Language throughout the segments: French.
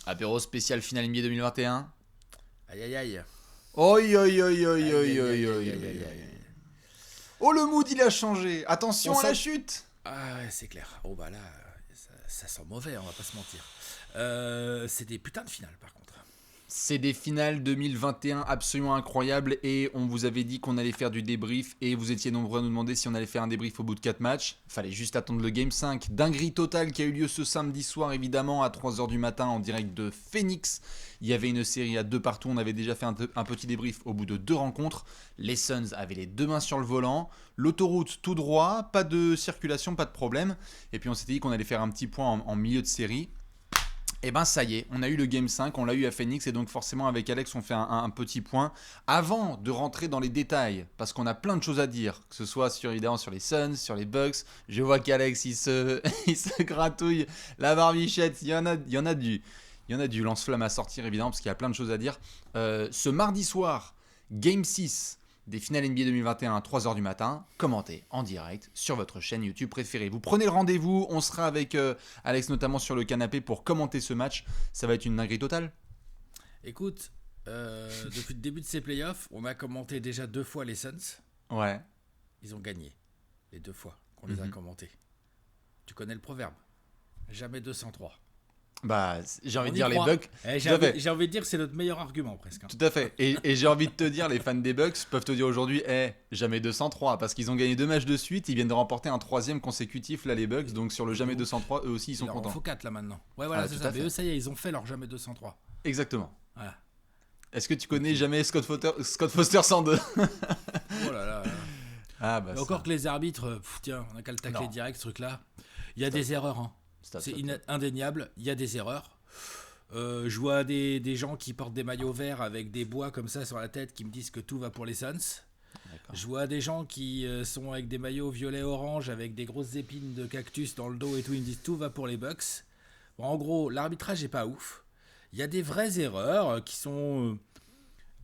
Apéro spécial finale NBA 2021. Aïe aïe aïe. Oi, oi, oi, oi, oi, Aïe oi, aïe oi, aïe aïe oi, aïe aïe oi. aïe. Oh, le mood, il a changé. On Attention à la sent. chute. Ah ouais, c'est clair. Oh bah là, ça sent mauvais, on va pas se mentir. C'est des putains de finales par contre. C'est des finales 2021 absolument incroyables et on vous avait dit qu'on allait faire du débrief et vous étiez nombreux à nous demander si on allait faire un débrief au bout de 4 matchs. Fallait juste attendre le Game 5. Dinguerie totale qui a eu lieu ce samedi soir évidemment à 3h du matin en direct de Phoenix. Il y avait une série à 2 partout, on avait déjà fait un petit débrief au bout de 2 rencontres. Les Suns avaient les 2 mains sur le volant, l'autoroute tout droit, pas de circulation, pas de problème. Et puis on s'était dit qu'on allait faire un petit point en milieu de série. Et ben ça y est, on a eu le Game 5, on l'a eu à Phoenix et donc forcément avec Alex on fait un petit point. Avant de rentrer dans les détails, parce qu'on a plein de choses à dire, que ce soit évidemment sur les Suns, sur les Bucks, je vois qu'Alex il se gratouille la barbichette, il y en a du lance-flamme à sortir évidemment parce qu'il y a plein de choses à dire. Ce mardi soir, Game 6 des finales NBA 2021 à 3h du matin, commenté en direct sur votre chaîne YouTube préférée. Vous prenez le rendez-vous, on sera avec Alex notamment sur le canapé pour commenter ce match. Ça va être une dinguerie totale. Écoute, depuis le début de ces playoffs, on a commenté déjà 2 fois les Suns. Ouais. Ils ont gagné les 2 fois qu'on les a commentés. Tu connais le proverbe. Jamais 203. Bah, j'ai envie On de y dire les croit. Bucks. Tout à fait. J'ai envie de dire que c'est notre meilleur argument presque. Tout à fait. Et j'ai envie de te dire, les fans des Bucks peuvent te dire aujourd'hui, jamais 203, parce qu'ils ont gagné 2 matchs de suite, ils viennent de remporter un troisième consécutif, là, les Bucks, donc sur le jamais 203, eux aussi, ils sont Il leur en contents. faut 4 là maintenant. Ouais, voilà, Ah, c'est tout ça. à Mais fait. eux, ça y est, ils ont fait leur jamais 203. Exactement. Voilà. Est-ce que tu connais jamais Scott Foster 102? Oh là là là. Ah, bah, Et encore que les arbitres, tiens, on a qu'à le tacler Non. direct ce truc-là. Il y a des erreurs, hein. Stop, C'est stop, stop. indéniable, il y a des erreurs. Je vois des gens qui portent des maillots verts avec des bois comme ça sur la tête qui me disent que tout va pour les Suns. D'accord. Je vois des gens qui sont avec des maillots violet-orange avec des grosses épines de cactus dans le dos et tout, ils me disent tout va pour les Bucks. Bon, en gros, l'arbitrage est pas ouf. Il y a des vraies erreurs qui sont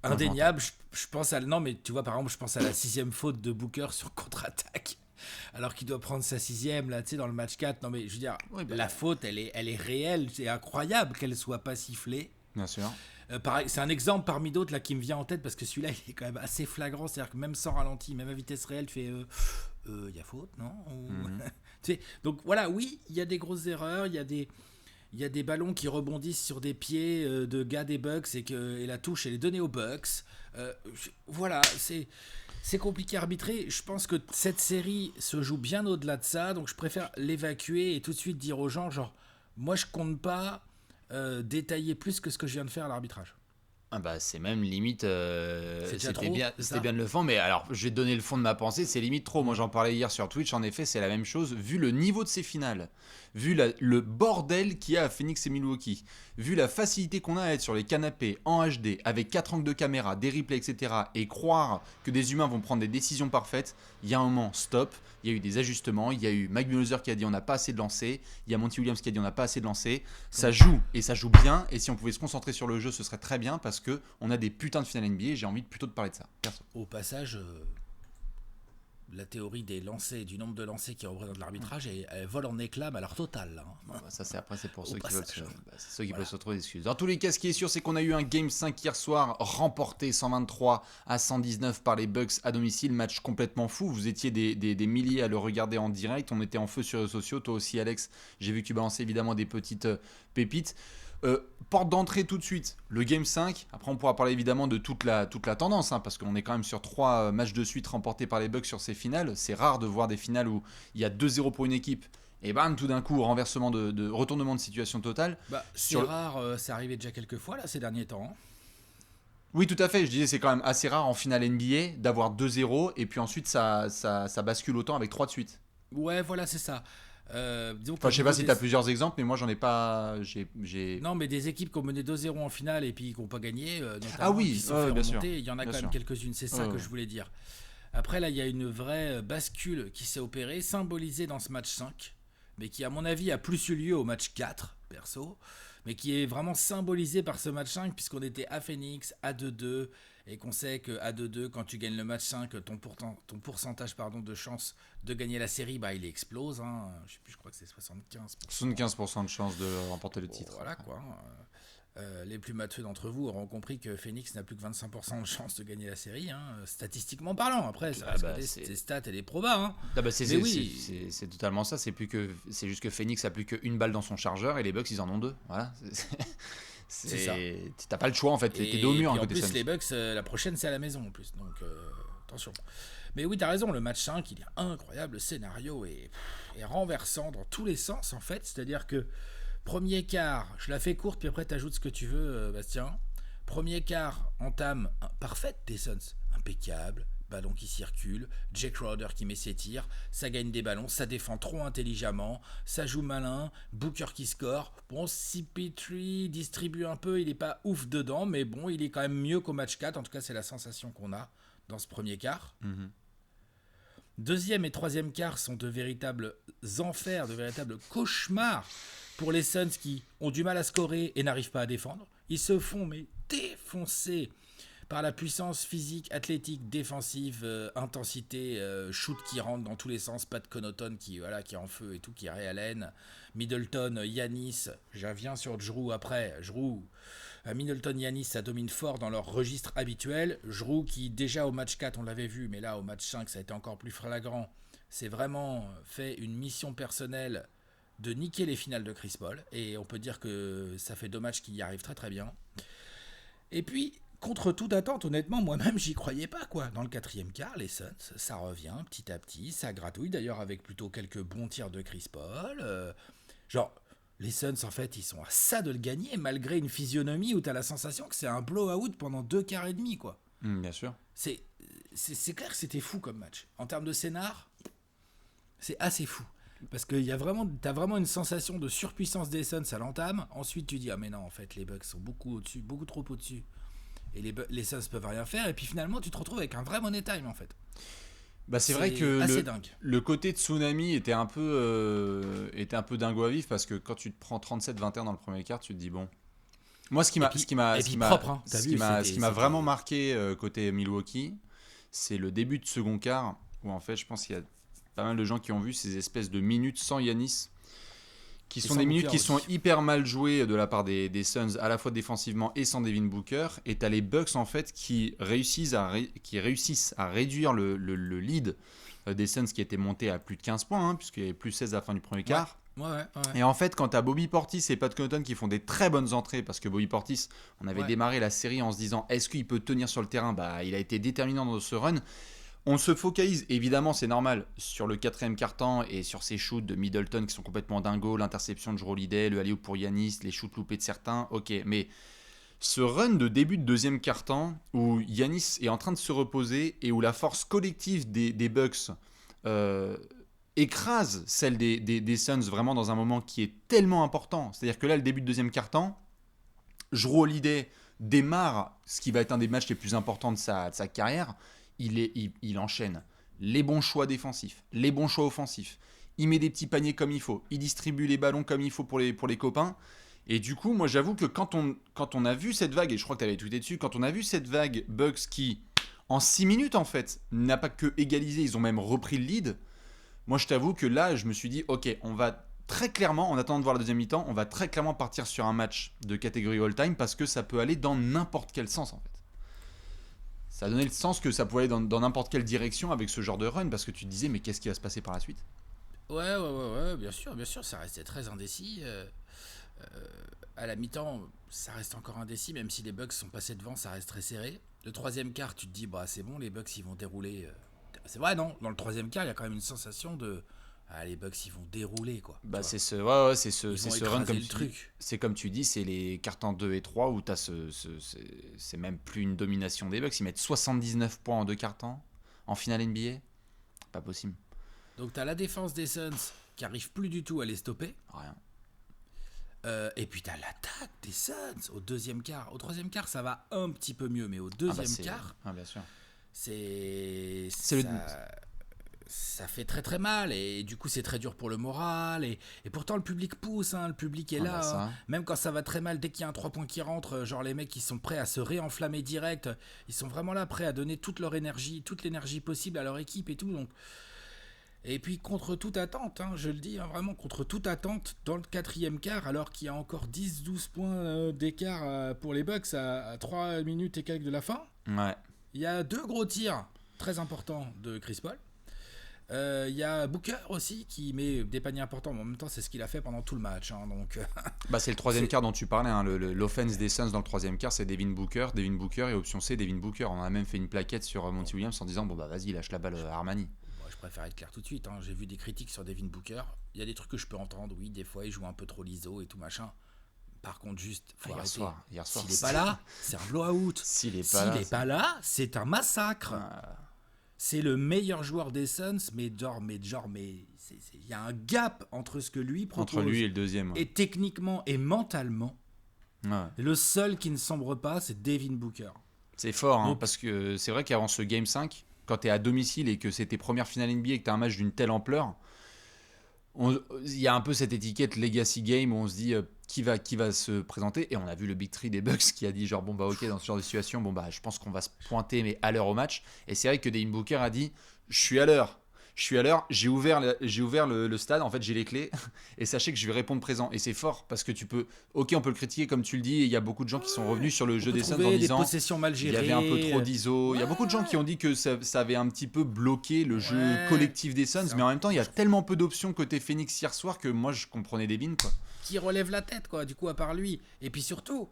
indéniables. Je pense à... Non, mais tu vois, par exemple, je pense à la 6e faute de Booker sur contre-attaque. Alors qu'il doit prendre sa 6e, là, tu sais, dans le match 4. Non, mais je veux dire, Oui, bah, la faute, elle est réelle. C'est incroyable qu'elle soit pas sifflée. bien sûr. Pareil, c'est un exemple parmi d'autres là qui me vient en tête parce que celui-là, il est quand même assez flagrant. C'est-à-dire que même sans ralenti, même à vitesse réelle, tu fais... Il y a faute, non? Tu sais, donc voilà, oui, il y a des grosses erreurs, il y a des ballons qui rebondissent sur des pieds de gars des Bucks et la touche elle est donnée aux Bucks. Voilà, c'est compliqué à arbitrer. Je pense que cette série se joue bien au-delà de ça, donc je préfère l'évacuer et tout de suite dire aux gens, genre, moi je compte pas détailler plus que ce que je viens de faire à l'arbitrage. Ah bah c'est même limite, C'est déjà c'était trop, bien, c'est c'était ça. bien de le faire, mais alors je vais te donner le fond de ma pensée, c'est limite trop. Moi j'en parlais hier sur Twitch, en effet c'est la même chose, vu le niveau de ces finales, vu le bordel qu'il y a à Phoenix et Milwaukee, vu la facilité qu'on a à être sur les canapés en HD, avec 4 angles de caméra, des replays, etc., et croire que des humains vont prendre des décisions parfaites, il y a un moment, stop, il y a eu des ajustements, il y a eu Mike Budenholzer qui a dit on n'a pas assez de lancers, il y a Monty Williams qui a dit on n'a pas assez de lancers, ça joue, et ça joue bien, et si on pouvait se concentrer sur le jeu ce serait très bien, parce que on a des putains de finales NBA et j'ai envie plutôt de parler de ça, perso. Au passage, la théorie des lancers, du nombre de lancers qui représente l'arbitrage, elle vole en éclats, mais alors total. Là, hein. Bah, ça c'est après c'est pour Au ceux qui veulent passage. c'est ceux qui Voilà. veulent se trouver des excuses. Dans tous les cas, ce qui est sûr, c'est qu'on a eu un Game 5 hier soir, remporté 123-119 par les Bucks à domicile, match complètement fou. Vous étiez des milliers à le regarder en direct, on était en feu sur les réseaux sociaux. Toi aussi, Alex, j'ai vu que tu balançais évidemment des petites pépites. Porte d'entrée tout de suite, le Game 5. Après, on pourra parler évidemment de toute la tendance, hein, parce qu'on est quand même sur 3 matchs de suite remportés par les Bucks sur ces finales. C'est rare de voir des finales où il y a 2-0 pour une équipe et bam, tout d'un coup, renversement de retournement de situation totale. Bah, c'est Sur le- rare, c'est arrivé déjà quelques fois là ces derniers temps. Hein. Oui, tout à fait. Je disais, c'est quand même assez rare en finale NBA d'avoir 2-0 et puis ensuite ça bascule autant avec 3 de suite. Ouais, voilà, c'est ça. Disons Enfin, qu'au je sais pas niveau si des... tu as plusieurs exemples, mais moi j'en ai pas. J'ai... Non, mais des équipes qui ont mené 2-0 en finale et puis qui n'ont pas gagné, Ah notamment, oui, qui se sont ouais, fait bien sûr. remonter, il y en a Bien quand même sûr. quelques-unes, c'est ça Ouais, que ouais. je voulais dire. Après, là, il y a une vraie bascule qui s'est opérée, symbolisée dans ce match 5, mais qui, à mon avis, a plus eu lieu au match 4, perso, mais qui est vraiment symbolisée par ce match 5, puisqu'on était à Phoenix, à 2-2, et qu'on sait qu'à 2-2, quand tu gagnes le match 5, ton pourcentage de chance de gagner la série, bah, il explose. Hein. Je sais plus, je crois que c'est 75%. 75% de chance de remporter le Bon, titre. voilà Après. quoi. Les plus matheux d'entre vous auront compris que Phoenix n'a plus que 25% de chance de gagner la série, hein, statistiquement parlant. Après, ça reste des stats et des probas. Hein. C'est totalement ça. C'est juste que Phoenix a plus qu'une balle dans son chargeur et les Bucks ils en ont deux. Voilà. C'est ça. T'as pas le choix en fait. T'es dos au mur. En plus, les Bucks, la prochaine c'est à la maison en plus. Donc attention. Mais oui, t'as raison. Le match 5, il est incroyable. Le scénario est renversant dans tous les sens en fait. C'est-à-dire que premier quart, je la fais courte, puis après t'ajoutes ce que tu veux, Bastien. Premier quart, entame parfaite des Suns, impeccable, ballon qui circule, Jake Crowder qui met ses tirs, ça gagne des ballons, ça défend trop intelligemment, ça joue malin, Booker qui score. Bon, CP3 distribue un peu, il est pas ouf dedans, mais bon, il est quand même mieux qu'au match 4, en tout cas c'est la sensation qu'on a dans ce premier quart. Deuxième et troisième quart sont de véritables enfers, de véritables cauchemars pour les Suns qui ont du mal à scorer et n'arrivent pas à défendre. Ils se font mais défoncer par la puissance physique, athlétique, défensive, intensité, shoot qui rentre dans tous les sens, Pat Connaughton qui est en feu et tout, qui est Ray Allen, Middleton, Giannis, je reviens sur Jrue après, Middleton, Giannis, ça domine fort dans leur registre habituel. Jrue qui déjà au match 4 on l'avait vu, mais là au match 5 ça a été encore plus flagrant, c'est vraiment fait une mission personnelle de niquer les finales de Chris Paul, et on peut dire que ça fait 2 matchs qu'il y arrive très très bien. Et puis contre toute attente, honnêtement, moi-même, j'y croyais pas, quoi. Dans le quatrième quart, les Suns, ça revient petit à petit, ça gratouille, d'ailleurs, avec plutôt quelques bons tirs de Chris Paul. Les Suns, en fait, ils sont à ça de le gagner, malgré une physionomie où t'as la sensation que c'est un blowout pendant 2 quarts et demi, quoi. Bien sûr. C'est clair que c'était fou comme match. En termes de scénar, c'est assez fou. Parce que t'as vraiment une sensation de surpuissance des Suns à l'entame. Ensuite, tu dis, ah mais non, en fait, les Bucks sont beaucoup au-dessus, beaucoup trop au-dessus. Et les Suns peuvent rien faire. Et puis finalement, tu te retrouves avec un vrai money time, en fait. C'est vrai que le côté tsunami était un peu dingo à vivre, parce que quand tu te prends 37-21 dans le premier quart, tu te dis bon. Moi, ce qui m'a vraiment marqué côté Milwaukee, c'est le début de second quart, où en fait, je pense qu'il y a pas mal de gens qui ont vu ces espèces de minutes sans Giannis, qui sont des minutes qui sont hyper mal jouées de la part des Suns, à la fois défensivement et sans Devin Booker. Et t'as les Bucks en fait qui réussissent à réduire le lead des Suns, qui était monté à plus de 15 points, puisqu'il y avait plus 16 à la fin du premier quart. Ouais. Et en fait, quand t'as Bobby Portis et Pat Connaughton qui font des très bonnes entrées, parce que Bobby Portis, on avait démarré la série en se disant est-ce qu'il peut tenir sur le terrain, il a été déterminant dans ce run. On se focalise, évidemment c'est normal, sur le quatrième quart-temps et sur ces shoots de Middleton qui sont complètement dingos, l'interception de Jrue Holiday, le alley-oop pour Giannis, les shoots loupés de certains, ok, mais ce run de début de deuxième quart-temps où Giannis est en train de se reposer et où la force collective des Bucks écrase celle des Suns vraiment dans un moment qui est tellement important, c'est-à-dire que là le début de deuxième quart-temps, Jrue Holiday démarre ce qui va être un des matchs les plus importants de sa carrière. Il enchaîne les bons choix défensifs, les bons choix offensifs. Il met des petits paniers comme il faut. Il distribue les ballons comme il faut pour les copains. Et du coup, moi, j'avoue que quand on a vu cette vague, et je crois que tu avais tweeté dessus, quand on a vu cette vague Bucks qui, en 6 minutes, en fait, n'a pas que égalisé, ils ont même repris le lead. Moi, je t'avoue que là, je me suis dit, ok, on va très clairement, en attendant de voir la deuxième mi-temps, on va très clairement partir sur un match de catégorie all-time, parce que ça peut aller dans n'importe quel sens, en fait. Ça a donné le sens que ça pouvait aller dans n'importe quelle direction avec ce genre de run, parce que tu te disais, mais qu'est-ce qui va se passer par la suite ? Ouais, bien sûr, ça restait très indécis. À la mi-temps, ça reste encore indécis, même si les Bucks sont passés devant, ça reste très serré. Le troisième quart, tu te dis, c'est bon, les Bucks, ils vont dérouler. C'est vrai, non ? Dans le troisième quart, il y a quand même une sensation de... les Bucks, ils vont dérouler, quoi. C'est ce run, comme tu dis, c'est les cartons 2 et 3 où c'est même plus une domination des Bucks. Ils mettent 79 points en 2 cartons en finale NBA. Pas possible. Donc, tu as la défense des Suns qui arrive plus du tout à les stopper. Rien. Et puis, tu as l'attaque des Suns au deuxième quart. Au troisième quart, ça va un petit peu mieux, mais au deuxième quart, bien sûr. Ça fait très très mal, et du coup c'est très dur pour le moral, et pourtant le public pousse, le public est là, même quand ça va très mal, dès qu'il y a un 3 points qui rentre, genre les mecs qui sont prêts à se réenflammer direct, ils sont vraiment là prêts à donner toute leur énergie, toute l'énergie possible à leur équipe et tout, donc Et puis contre toute attente, je le dis vraiment, contre toute attente, dans le quatrième quart, alors qu'il y a encore 10-12 points d'écart pour les Bucks à 3 minutes et quelques de la fin, Ouais. il y a 2 gros tirs très importants de Chris Paul. Il y a Booker aussi qui met des paniers importants, mais en même temps c'est ce qu'il a fait pendant tout le match. Donc, C'est le troisième quart dont tu parlais, l'offense des Suns dans le troisième quart, c'est Devin Booker et option C, Devin Booker. On a même fait une plaquette sur Monty Williams en disant vas-y, lâche la balle à Armani. Je préfère être clair tout de suite. J'ai vu des critiques sur Devin Booker. Il y a des trucs que je peux entendre. Oui, des fois, il joue un peu trop l'ISO et tout machin. Par contre, juste, faut arrêter. Hier soir, s'il n'est pas là, c'est un blowout. S'il n'est pas là, c'est un massacre. C'est le meilleur joueur des Suns, mais il y a un gap entre ce que lui propose. Entre lui et le deuxième. Et techniquement et mentalement. Ouais. Le seul qui ne sombre pas, c'est Devin Booker. C'est fort, parce que c'est vrai qu'avant ce Game 5, quand tu es à domicile et que c'est tes premières finales NBA et que tu as un match d'une telle ampleur, il y a un peu cette étiquette Legacy Game où on se dit qui va se présenter. Et on a vu le Big 3 des Bucks qui a dit genre ok, dans ce genre de situation, je pense qu'on va se pointer mais à l'heure au match. Et c'est vrai que Devin Booker a dit je suis à l'heure, j'ai ouvert le stade, en fait j'ai les clés et sachez que je vais répondre présent. Et c'est fort parce que on peut le critiquer comme tu le dis, et il y a beaucoup de gens qui sont revenus sur le jeu des Suns en disant des possessions mal gérées, il y avait un peu trop d'ISO. Il y a beaucoup de gens qui ont dit que ça avait un petit peu bloqué le jeu collectif des Suns, mais en même temps il y a tellement peu d'options côté Phoenix hier soir que moi je comprenais Devin quoi. Qui relève la tête du coup à part lui. Et puis surtout,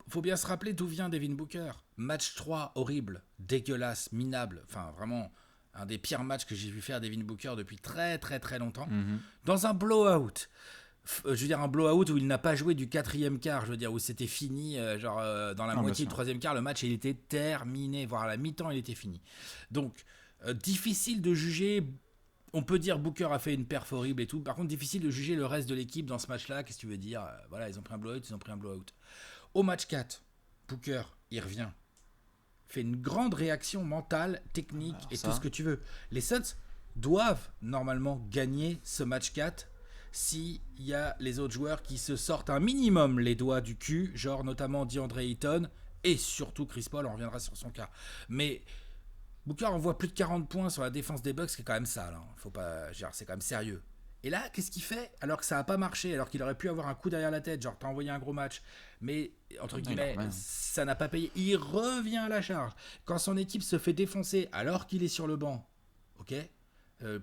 faut bien se rappeler d'où vient Devin Booker. Match 3 horrible, dégueulasse, minable, enfin vraiment un des pires matchs que j'ai vu faire Devin Booker depuis très très très longtemps. Dans un blowout. Je veux dire un blowout où il n'a pas joué du quatrième quart, je veux dire où c'était fini, dans la moitié du troisième quart, le match il était terminé, voire à la mi-temps il était fini. Donc difficile de juger. On peut dire Booker a fait une perf horrible et tout. Par contre, difficile de juger le reste de l'équipe dans ce match-là. Qu'est-ce que tu veux dire ? Voilà, ils ont pris un blowout. Au match 4, Booker, il revient. Fait une grande réaction mentale, technique tout ce que tu veux. Les Suns doivent normalement gagner ce match 4 s'il y a les autres joueurs qui se sortent un minimum les doigts du cul, genre notamment DeAndre Ayton et surtout Chris Paul, on reviendra sur son cas. Mais Booker envoie plus de 40 points sur la défense des Bucks, qui est quand même sale. Faut pas, c'est quand même sérieux. Et là, qu'est-ce qu'il fait alors que ça n'a pas marché, alors qu'il aurait pu avoir un coup derrière la tête, genre t'as envoyé un gros match, mais entre guillemets, ça n'a pas payé. Il revient à la charge. Quand son équipe se fait défoncer alors qu'il est sur le banc,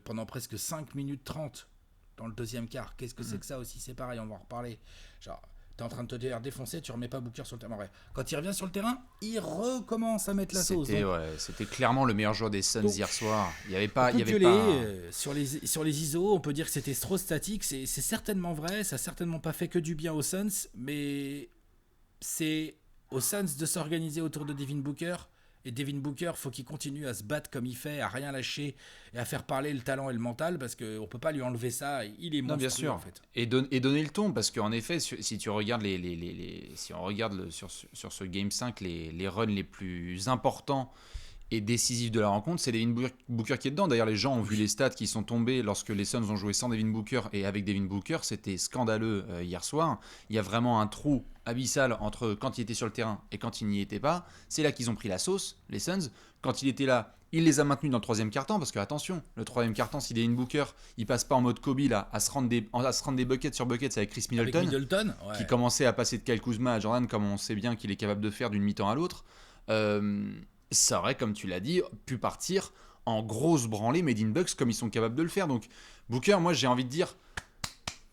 pendant presque 5 minutes 30 dans le deuxième quart, qu'est-ce que c'est que ça aussi ? C'est pareil, on va en reparler. Genre, t'es en train de te faire défoncer, tu remets pas Booker sur le terrain. Ouais. Quand il revient sur le terrain, il recommence à mettre la sauce. C'était clairement le meilleur joueur des Suns hier soir. Il y avait pas. Sur les ISO, on peut dire que c'était trop statique. C'est certainement vrai. Ça a certainement pas fait que du bien aux Suns, mais c'est aux Suns de s'organiser autour de Devin Booker. Et Devin Booker, faut qu'il continue à se battre comme il fait, à rien lâcher et à faire parler le talent et le mental, parce qu'on peut pas lui enlever ça. Il est monstrueux, bien sûr. en fait. Et donner le ton, parce qu'en effet, si tu regardes si on regarde sur ce Game 5 les runs les plus importants et décisifs de la rencontre, c'est Devin Booker qui est dedans. D'ailleurs, les gens ont vu les stats qui sont tombés lorsque les Suns ont joué sans Devin Booker et avec Devin Booker. C'était scandaleux hier soir. Il y a vraiment un trou abyssal entre quand il était sur le terrain et quand il n'y était pas. C'est là qu'ils ont pris la sauce, les Suns. Quand il était là, il les a maintenus dans le troisième quart-temps, parce que attention, le troisième quart-temps, si Devin Booker, il passe pas en mode Kobe là, à se rendre des buckets sur buckets avec Chris Middleton, qui commençait à passer de Kyle Kuzma à Jordan, comme on sait bien qu'il est capable de faire d'une mi-temps à l'autre. Ça aurait, comme tu l'as dit, pu partir en grosse branlée Made in Bucks comme ils sont capables de le faire. Donc Booker, moi j'ai envie de dire,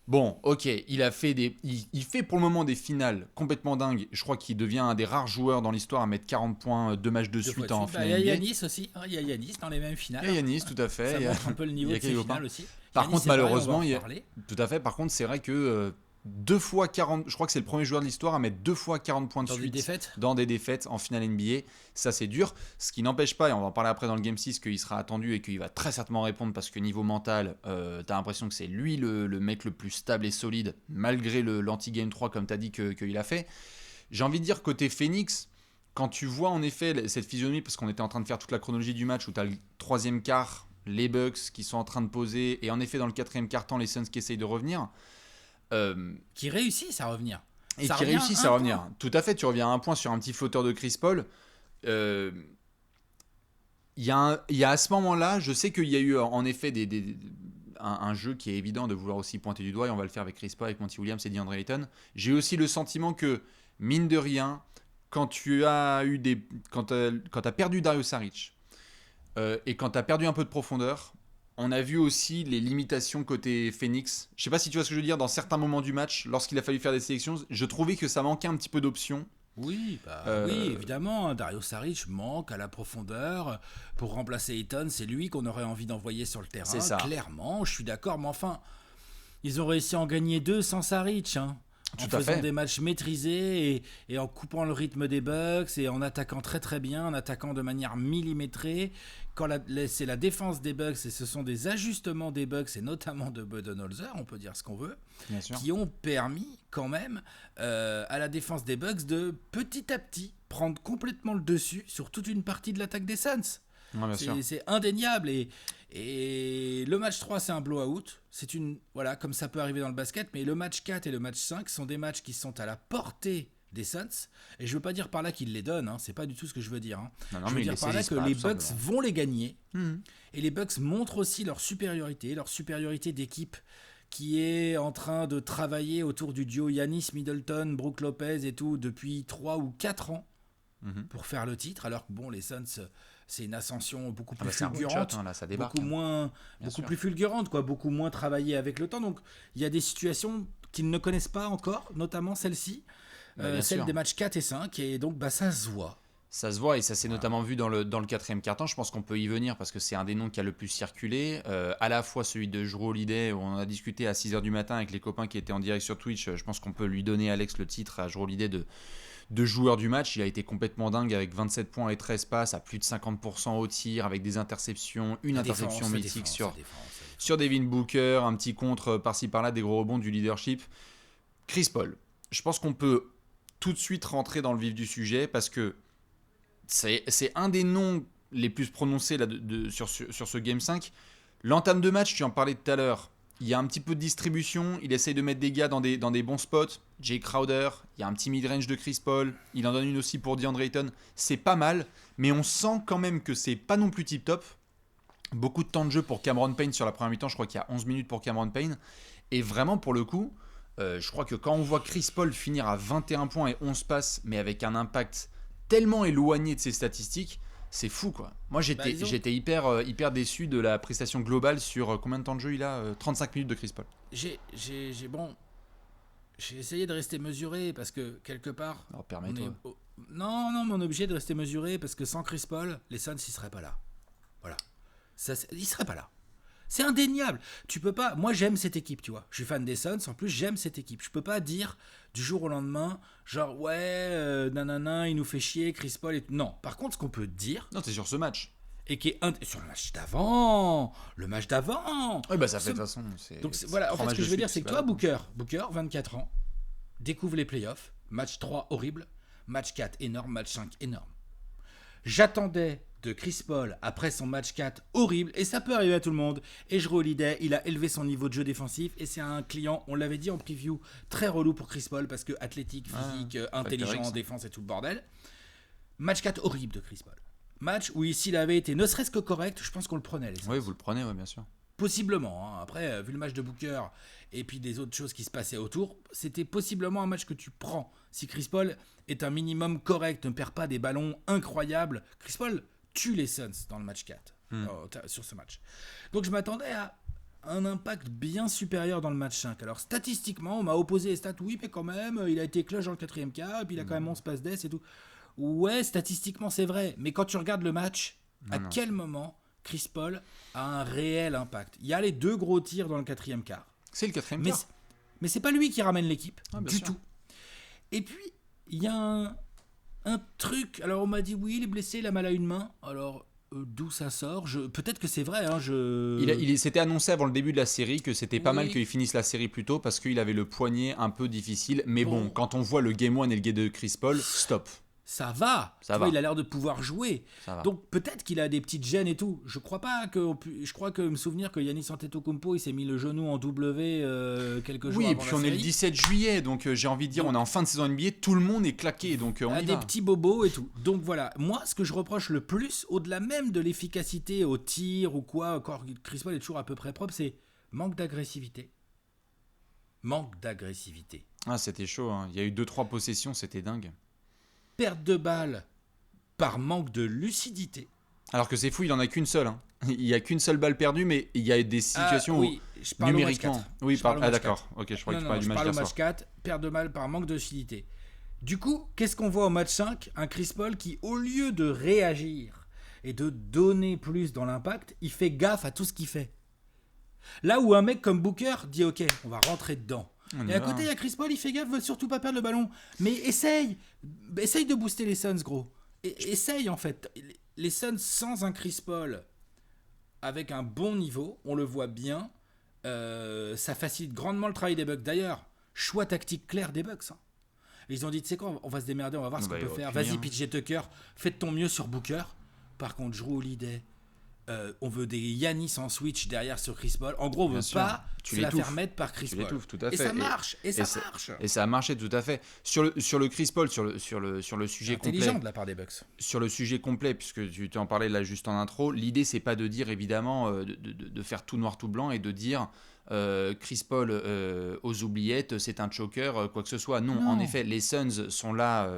bon, ok, il fait pour le moment des finales complètement dingues. Je crois qu'il devient un des rares joueurs dans l'histoire à mettre 40 points 2 matchs de suite en finale. Il y a Yanis aussi, il y a Yanis dans les mêmes finales. Il y a Yanis, tout à fait. Ça montre un peu le niveau de ces finales aussi. Par contre, malheureusement, tout à fait. Par contre, c'est vrai que 2 fois 40, je crois que c'est le premier joueur de l'histoire à mettre 2 fois 40 points de suite dans des défaites en finale NBA. Ça, c'est dur. Ce qui n'empêche pas, et on va en parler après dans le Game 6, qu'il sera attendu et qu'il va très certainement répondre, parce que niveau mental, t'as l'impression que c'est lui le mec le plus stable et solide, malgré l'anti-Game 3, comme t'as dit qu'il a fait. J'ai envie de dire, côté Phoenix, quand tu vois en effet cette physionomie, parce qu'on était en train de faire toute la chronologie du match, où t'as le troisième quart, les Bucks qui sont en train de poser, et en effet dans le quatrième quart-temps, les Suns qui essayent de revenir. Qui réussissent à revenir. Et qui réussissent à revenir. Tout à fait, tu reviens à un point sur un petit flotteur de Chris Paul. il y a à ce moment-là, je sais qu'il y a eu en effet un jeu qui est évident de vouloir aussi pointer du doigt, et on va le faire avec Chris Paul, avec Monty Williams et DeAndre Ayton. J'ai aussi le sentiment que, mine de rien, quand tu as perdu Dario Saric et quand tu as perdu un peu de profondeur, on a vu aussi les limitations côté Phoenix. Je sais pas si tu vois ce que je veux dire, dans certains moments du match, lorsqu'il a fallu faire des sélections, je trouvais que ça manquait un petit peu d'options. Oui, oui, évidemment, Dario Saric manque à la profondeur. Pour remplacer Ayton, c'est lui qu'on aurait envie d'envoyer sur le terrain. C'est ça. Clairement, je suis d'accord, mais enfin, ils ont réussi à en gagner 2 sans Saric, hein. En faisant des matchs maîtrisés et en coupant le rythme des Bucks et en attaquant très très bien, en attaquant de manière millimétrée. Quand c'est la défense des Bucks et ce sont des ajustements des Bucks et notamment de Budenholzer, on peut dire ce qu'on veut, qui ont permis quand même à la défense des Bucks de petit à petit prendre complètement le dessus sur toute une partie de l'attaque des Suns. C'est indéniable et le match 3 c'est un blowout, voilà, comme ça peut arriver dans le basket, mais le match 4 et le match 5 sont des matchs qui sont à la portée des Suns, et je veux pas dire par là qu'ils les donnent, hein, c'est pas du tout ce que je veux dire, hein. Je veux dire par là que les Bucks vont les gagner, et les Bucks montrent aussi leur supériorité d'équipe qui est en train de travailler autour du duo Giannis, Middleton, Brook Lopez et tout depuis 3 ou 4 ans pour faire le titre, alors que bon, les Suns c'est une ascension beaucoup plus fulgurante, shot, hein, là, ça débarque, beaucoup plus fulgurante, quoi, beaucoup moins travaillée avec le temps. Donc il y a des situations qu'ils ne connaissent pas encore, notamment celle-ci, celle des matchs 4 et 5, et donc ça se voit. Ça se voit, et ça s'est notamment vu dans le quatrième quart-temps. Je pense qu'on peut y venir parce que c'est un des noms qui a le plus circulé. À la fois celui de Jrue Holiday, où on en a discuté à 6h du matin avec les copains qui étaient en direct sur Twitch. Je pense qu'on peut lui donner, Alex, le titre à Jrue Holiday de joueur du match. Il a été complètement dingue avec 27 points et 13 passes à plus de 50% au tir, avec des interceptions, une interception mythique sur Devin Booker, un petit contre par-ci par-là, des gros rebonds, du leadership. Chris Paul, je pense qu'on peut tout de suite rentrer dans le vif du sujet parce que c'est un des noms les plus prononcés là, sur ce Game 5. L'entame de match, tu en parlais tout à l'heure, il y a un petit peu de distribution, il essaye de mettre des gars dans des bons spots. Jay Crowder, il y a un petit mid-range de Chris Paul, il en donne une aussi pour DeAndre Ayton. C'est pas mal, mais on sent quand même que c'est pas non plus tip-top. Beaucoup de temps de jeu pour Cameron Payne sur la première mi-temps, je crois qu'il y a 11 minutes pour Cameron Payne. Et vraiment, pour le coup, je crois que quand on voit Chris Paul finir à 21 points et 11 passes, mais avec un impact tellement éloigné de ses statistiques, c'est fou, quoi. Moi, j'étais hyper déçu de la prestation globale sur combien de temps de jeu il a 35 minutes de Chris Paul. J'ai essayé de rester mesuré parce que quelque part. Alors, permets-toi. Non, mais on est obligé de rester mesuré parce que sans Chris Paul, les Suns, ils seraient pas là. Voilà. Ils seraient pas là. C'est indéniable. Tu peux pas. Moi, j'aime cette équipe, tu vois. Je suis fan des Suns. En plus, j'aime cette équipe. Je peux pas dire du jour au lendemain, genre ouais, nanana, il nous fait chier, Chris Paul. Et... Non. Par contre, ce qu'on peut dire. Non, c'est sur ce match. Et qui est sur le match d'avant. Oui, bah ça fait de toute façon. Donc voilà. En fait, ce que je veux dire, c'est que toi, Booker, 24 ans, découvre les playoffs. Match 3 horrible. Match 4 énorme. Match 5 énorme. J'attendais de Chris Paul après son match 4 horrible, et ça peut arriver à tout le monde, et Jrue Holiday, il a élevé son niveau de jeu défensif, et c'est un client, on l'avait dit en preview, très relou pour Chris Paul, parce que athlétique, physique, intelligent en défense et tout le bordel. Match 4 horrible de Chris Paul. Match où s'il avait été ne serait-ce que correct, je pense qu'on le prenait. Oui, vous le prenez, oui, bien sûr. Possiblement, hein. Après, vu le match de Booker et puis des autres choses qui se passaient autour, c'était possiblement un match que tu prends. Si Chris Paul est un minimum correct, ne perd pas des ballons incroyables, Chris Paul tue les Suns dans le match 4, sur ce match. Donc je m'attendais à un impact bien supérieur dans le match 5. Alors statistiquement, on m'a opposé les stats, oui, mais quand même, il a été clutch dans le 4e quart, et puis il a quand même 11 passes d'ess et tout. Ouais, statistiquement c'est vrai, mais quand tu regardes le match, quel moment Chris Paul a un réel impact? Il y a les 2 gros tirs dans le 4e quart. C'est le 4e quart. Mais c'est pas lui qui ramène l'équipe, du sûr. tout. Et puis, il y a un truc. Alors, on m'a dit, oui, il est blessé, il a mal à une main. Alors, d'où ça sort? Peut-être que c'est vrai. Hein, il s'était annoncé avant le début de la série que c'était pas mal qu'il finisse la série plus tôt parce qu'il avait le poignet un peu difficile. Mais bon, quand on voit le Game 1 et le Game 2 de Chris Paul, stop. ça va. Ça Tu vois, va. il a l'air de pouvoir jouer. Ça va. Donc peut-être qu'il a des petites gênes et tout. Je crois pas que. Je crois que me souvenir que Giannis Antetokounmpo il s'est mis le genou en W quelques jours Oui, et avant puis la on est le série. 17 juillet, donc j'ai envie de dire, Donc- on est en fin de saison NBA, tout le monde est claqué, donc on a y des va. petits bobos et tout. Donc voilà, moi ce que je reproche le plus, au-delà même de l'efficacité au tir ou quoi, encore Chris Paul est toujours à peu près propre, c'est manque d'agressivité. Manque d'agressivité. Ah, c'était chaud, hein. Il y a eu 2-3 possessions, c'était dingue. Perte de balle par manque de lucidité. Alors que c'est fou, il en a qu'une seule. Hein. Il y a qu'une seule balle perdue, mais il y a des situations oui, je parle numériquement. au match 4. Oui, Je parle au match d'accord. 4. Ok, je croyais Non, que tu non, parlais je du match parle au d'hier match soir. 4, perte de balle par manque de lucidité. Du coup, qu'est-ce qu'on voit au match 5 ? Un Chris Paul qui, au lieu de réagir et de donner plus dans l'impact, il fait gaffe à tout ce qu'il fait. Là où un mec comme Booker dit ok, on va rentrer dedans. On y Et à va. côté, il y a Chris Paul, il fait gaffe, veut surtout pas perdre le ballon. Mais essaye de booster les Suns, gros. Essaye en fait. Les Suns sans un Chris Paul avec un bon niveau, on le voit bien, ça facilite grandement le travail des Bucks. D'ailleurs, choix tactique clair des Bucks. Hein. Ils ont dit, tu sais quoi, on va se démerder, on va voir ce qu'on peut faire. Vas-y, PJ Tucker, fais de ton mieux sur Booker. Par contre, Jrue Holiday, on veut des Giannis en switch derrière sur Chris Paul. En gros, on veut pas se la faire mettre par Chris Tu Paul. l'étouffes, tout à fait. Et ça marche, et ça marche. Et ça a marché, tout à fait. Sur le Chris Paul, sur le sujet Intelligent complet. de la part des Bucks. Sur le sujet complet, puisque tu t'en parlais là juste en intro, l'idée c'est pas de dire évidemment de faire tout noir tout blanc et de dire Chris Paul aux oubliettes c'est un choker quoi que ce soit. Non, en effet les Suns sont là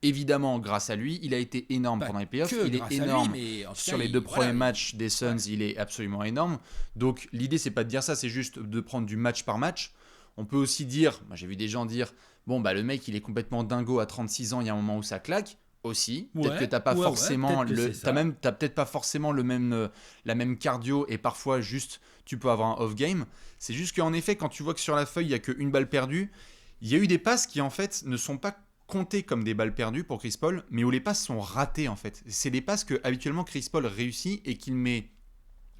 évidemment grâce à lui. Il a été énorme pendant les playoffs, il est énorme sur les 2 premiers matchs des Suns, il est absolument énorme. Donc l'idée c'est pas de dire ça, c'est juste de prendre du match par match. On peut aussi dire, moi j'ai vu des gens dire bon bah le mec il est complètement dingo à 36 ans, il y a un moment où ça claque. Aussi, peut-être que t'as pas forcément t'as peut-être pas forcément la même cardio et parfois juste tu peux avoir un off game. C'est juste qu'en effet quand tu vois que sur la feuille il y a qu'une balle perdue, il y a eu des passes qui en fait ne sont pas comptées comme des balles perdues pour Chris Paul, mais où les passes sont ratées en fait. C'est des passes que habituellement Chris Paul réussit et qu'il met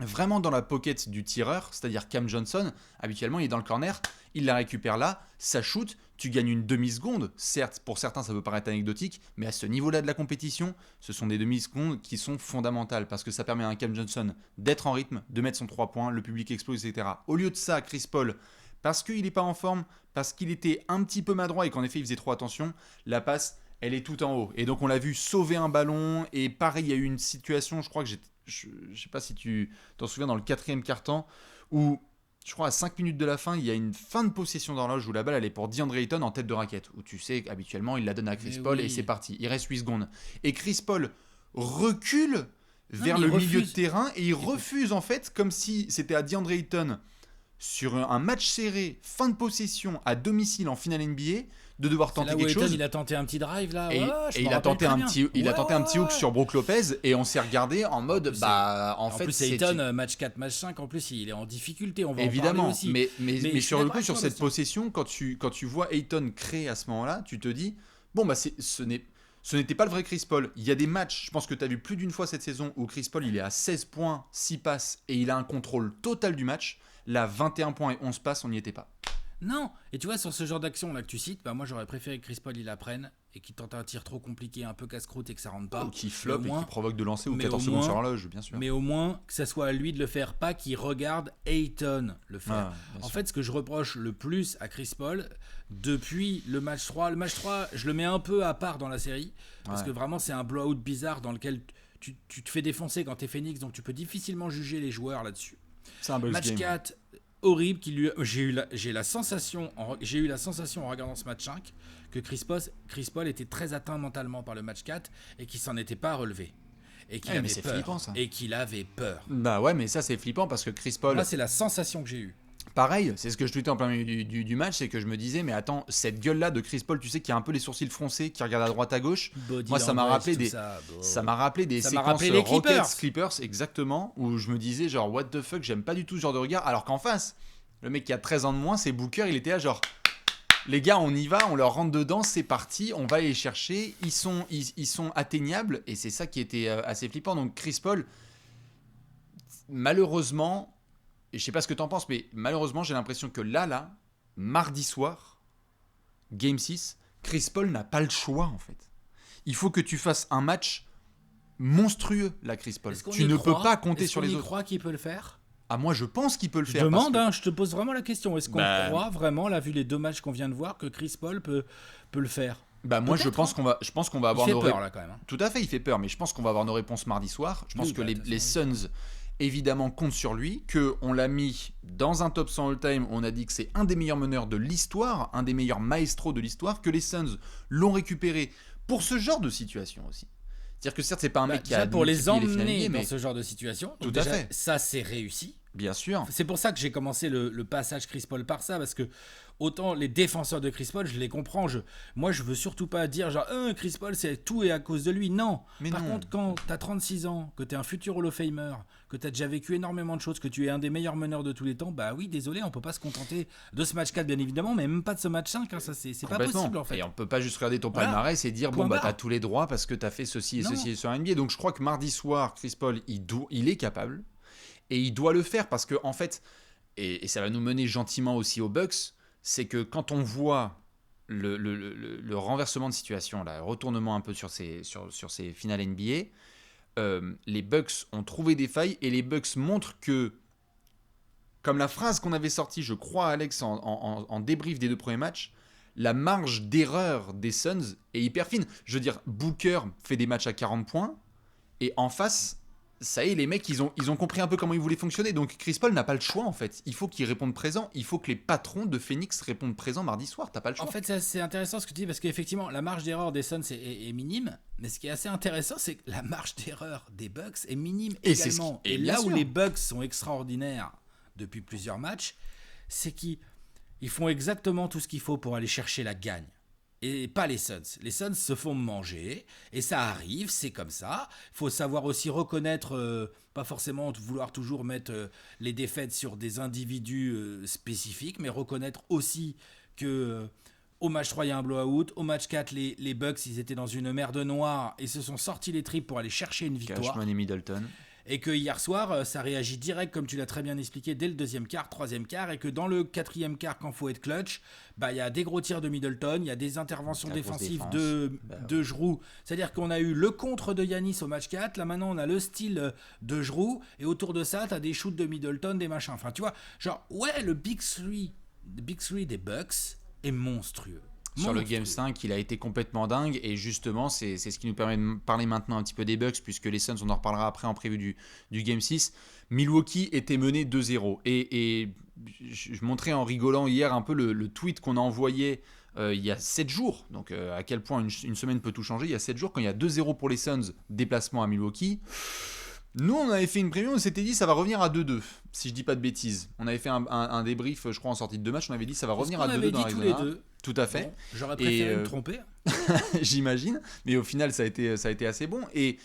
vraiment dans la pocket du tireur, c'est-à-dire Cam Johnson. Habituellement il est dans le corner, il la récupère là, ça shoot, tu gagnes une demi-seconde. Certes, pour certains ça peut paraître anecdotique, mais à ce niveau-là de la compétition, ce sont des demi-secondes qui sont fondamentales parce que ça permet à un Cam Johnson d'être en rythme, de mettre son 3 points, le public explose, etc. Au lieu de ça, Chris Paul, parce qu'il n'est pas en forme, parce qu'il était un petit peu maladroit et qu'en effet il faisait trop attention, la passe elle est tout en haut. Et donc on l'a vu sauver un ballon, et pareil il y a eu une situation, je crois que je sais pas si tu t'en souviens, dans le 4e quart-temps, où je crois à 5 minutes de la fin, il y a une fin de possession d'horloge où la balle elle est pour DeAndre Ayton en tête de raquette, où tu sais qu'habituellement il la donne à Chris Paul et c'est parti, il reste 8 secondes. Et Chris Paul recule vers le milieu de terrain et il refuse en fait, comme si c'était à DeAndre Ayton sur un match serré, fin de possession à domicile en finale NBA, de devoir tenter quelque chose. Il a tenté un petit drive là, et il a tenté un petit hook sur Brook Lopez et on s'est regardé en mode en fait plus Ayton match 4 match 5 en plus il est en difficulté, on va évidemment en parler aussi. mais sur le coup sur cette possession quand tu vois Ayton créer à ce moment-là, tu te dis bon bah ce n'était pas le vrai Chris Paul. Il y a des matchs, je pense que tu as vu plus d'une fois cette saison où Chris Paul il est à 16 points, 6 passes et il a un contrôle total du match. Là 21 points et 11 passes, on n'y était pas. Non, et tu vois, sur ce genre d'action là que tu cites, bah moi j'aurais préféré que Chris Paul il la prenne et qu'il tente un tir trop compliqué, un peu casse-croûte et que ça rentre pas. Ou qui flop et qui provoque de lancer ou 14 secondes sur l'horloge, bien sûr. Mais au moins que ça soit à lui de le faire, pas qu'il regarde Ayton le faire. En fait, ce que je reproche le plus à Chris Paul depuis le match 3, je le mets un peu à part dans la série, parce que vraiment c'est un blowout bizarre dans lequel tu te fais défoncer quand t'es Phoenix, donc tu peux difficilement juger les joueurs là-dessus. C'est un match game. 4 horrible j'ai eu la sensation en regardant ce match 5 que Chris Paul était très atteint mentalement par le match 4 et qu'il s'en était pas relevé et qu'il avait peur. Flippant, ça. Et qu'il avait peur. Bah ouais, mais ça c'est flippant parce que Chris Paul, là c'est la sensation que j'ai eue. Pareil, c'est ce que je tweetais en plein milieu du match, c'est que je me disais, mais attends, cette gueule-là de Chris Paul, tu sais, qui a un peu les sourcils froncés, qui regarde à droite à gauche, moi ça m'a rappelé des séquences Rockets, Clippers, exactement, où je me disais genre, what the fuck, j'aime pas du tout ce genre de regard, alors qu'en face, le mec qui a 13 ans de moins, c'est Booker, il était là genre, les gars, on y va, on leur rentre dedans, c'est parti, on va les chercher, ils sont atteignables, et c'est ça qui était assez flippant. Donc Chris Paul, malheureusement, et je sais pas ce que t'en penses, mais malheureusement, j'ai l'impression que là, mardi soir, Game 6, Chris Paul n'a pas le choix, en fait. Il faut que tu fasses un match monstrueux, là, Chris Paul. Tu ne peux pas compter sur les autres. Est-ce qu'on y croit qu'il peut le faire ? Ah, moi, je pense qu'il peut le faire. Je demande, je te pose vraiment la question. Est-ce qu'on croit vraiment, là, vu les 2 matchs qu'on vient de voir, que Chris Paul peut le faire ? Bah moi je pense qu'on va avoir nos peur, là, quand même. Tout à fait, il fait peur, mais je pense qu'on va avoir nos réponses mardi soir. Je pense que les Suns évidemment comptent sur lui, que on l'a mis dans un top 100 all-time, on a dit que c'est un des meilleurs meneurs de l'histoire, un des meilleurs maestros de l'histoire, que les Suns l'ont récupéré pour ce genre de situation aussi. C'est-à-dire que certes c'est pas un mec qui a pour les emmener mais dans ce genre de situation. Tout à fait. Ça c'est réussi. Bien sûr. C'est pour ça que j'ai commencé le passage Chris Paul par ça, parce que autant les défenseurs de Chris Paul, je les comprends. Moi, je veux surtout pas dire genre Chris Paul, c'est tout et à cause de lui. Non. Mais par non. contre, quand t'as 36 ans, que t'es un futur Hall of Famer, que t'as déjà vécu énormément de choses, que tu es un des meilleurs meneurs de tous les temps, bah oui, désolé, on peut pas se contenter de ce match 4, bien évidemment, mais même pas de ce match 5. Ça, c'est pas possible en fait. Et on peut pas juste regarder ton palmarès et dire bon bah t'as tous les droits parce que t'as fait ceci et ceci sur NBA. Donc je crois que mardi soir, Chris Paul, il est capable. Et il doit le faire parce que, en fait, et ça va nous mener gentiment aussi aux Bucks, c'est que quand on voit le renversement de situation, le retournement un peu sur ces finales NBA, les Bucks ont trouvé des failles et les Bucks montrent que, comme la phrase qu'on avait sortie, je crois, Alex, en débrief des 2 premiers matchs, la marge d'erreur des Suns est hyper fine. Je veux dire, Booker fait des matchs à 40 points et en face... Ça y est, les mecs, ils ont compris un peu comment ils voulaient fonctionner. Donc Chris Paul n'a pas le choix, en fait. Il faut qu'il réponde présent. Il faut que les patrons de Phoenix répondent présent mardi soir. T'as pas le choix. En fait, c'est intéressant ce que tu dis, parce qu'effectivement, la marge d'erreur des Suns est minime. Mais ce qui est assez intéressant, c'est que la marge d'erreur des Bucks est minime également. Et là où les Bucks sont extraordinaires depuis plusieurs matchs, c'est qu'ils font exactement tout ce qu'il faut pour aller chercher la gagne. Et pas les Suns. Les Suns se font manger, et ça arrive, c'est comme ça. Il faut savoir aussi reconnaître, pas forcément vouloir toujours mettre les défaites sur des individus spécifiques, mais reconnaître aussi que au match 3, il y a un blowout. Au match 4, les Bucks, ils étaient dans une merde noire et se sont sortis les tripes pour aller chercher une victoire. Cashman et Middleton. Et que hier soir, ça réagit direct, comme tu l'as très bien expliqué, dès le 2e quart, 3e quart, et que dans le 4e quart, quand il faut être clutch, il y a des gros tirs de Middleton, il y a des interventions défensives de Jrue. C'est-à-dire qu'on a eu le contre de Giannis au match 4, là maintenant on a le style de Jrue, et autour de ça, tu as des shoots de Middleton, des machins. Enfin, tu vois, genre, ouais, le Big 3 des Bucks est monstrueux. Sur le Game 5, il a été complètement dingue et justement, c'est ce qui nous permet de parler maintenant un petit peu des Bucks puisque les Suns, on en reparlera après en prévue du Game 6. Milwaukee était mené 2-0 et je montrais en rigolant hier un peu le tweet qu'on a envoyé il y a 7 jours. Donc à quel point une semaine peut tout changer. Il y a 7 jours, quand il y a 2-0 pour les Suns, déplacement à Milwaukee. Nous, on avait fait une preview, on s'était dit ça va revenir à 2-2, si je dis pas de bêtises. On avait fait un débrief, je crois, en sortie de 2 matchs, on avait dit ça va revenir à 2-2 dans l'Arizona. Tous les deux. Tout à fait. Bon, j'aurais préféré me tromper. J'imagine, mais au final, ça a été assez bon. Et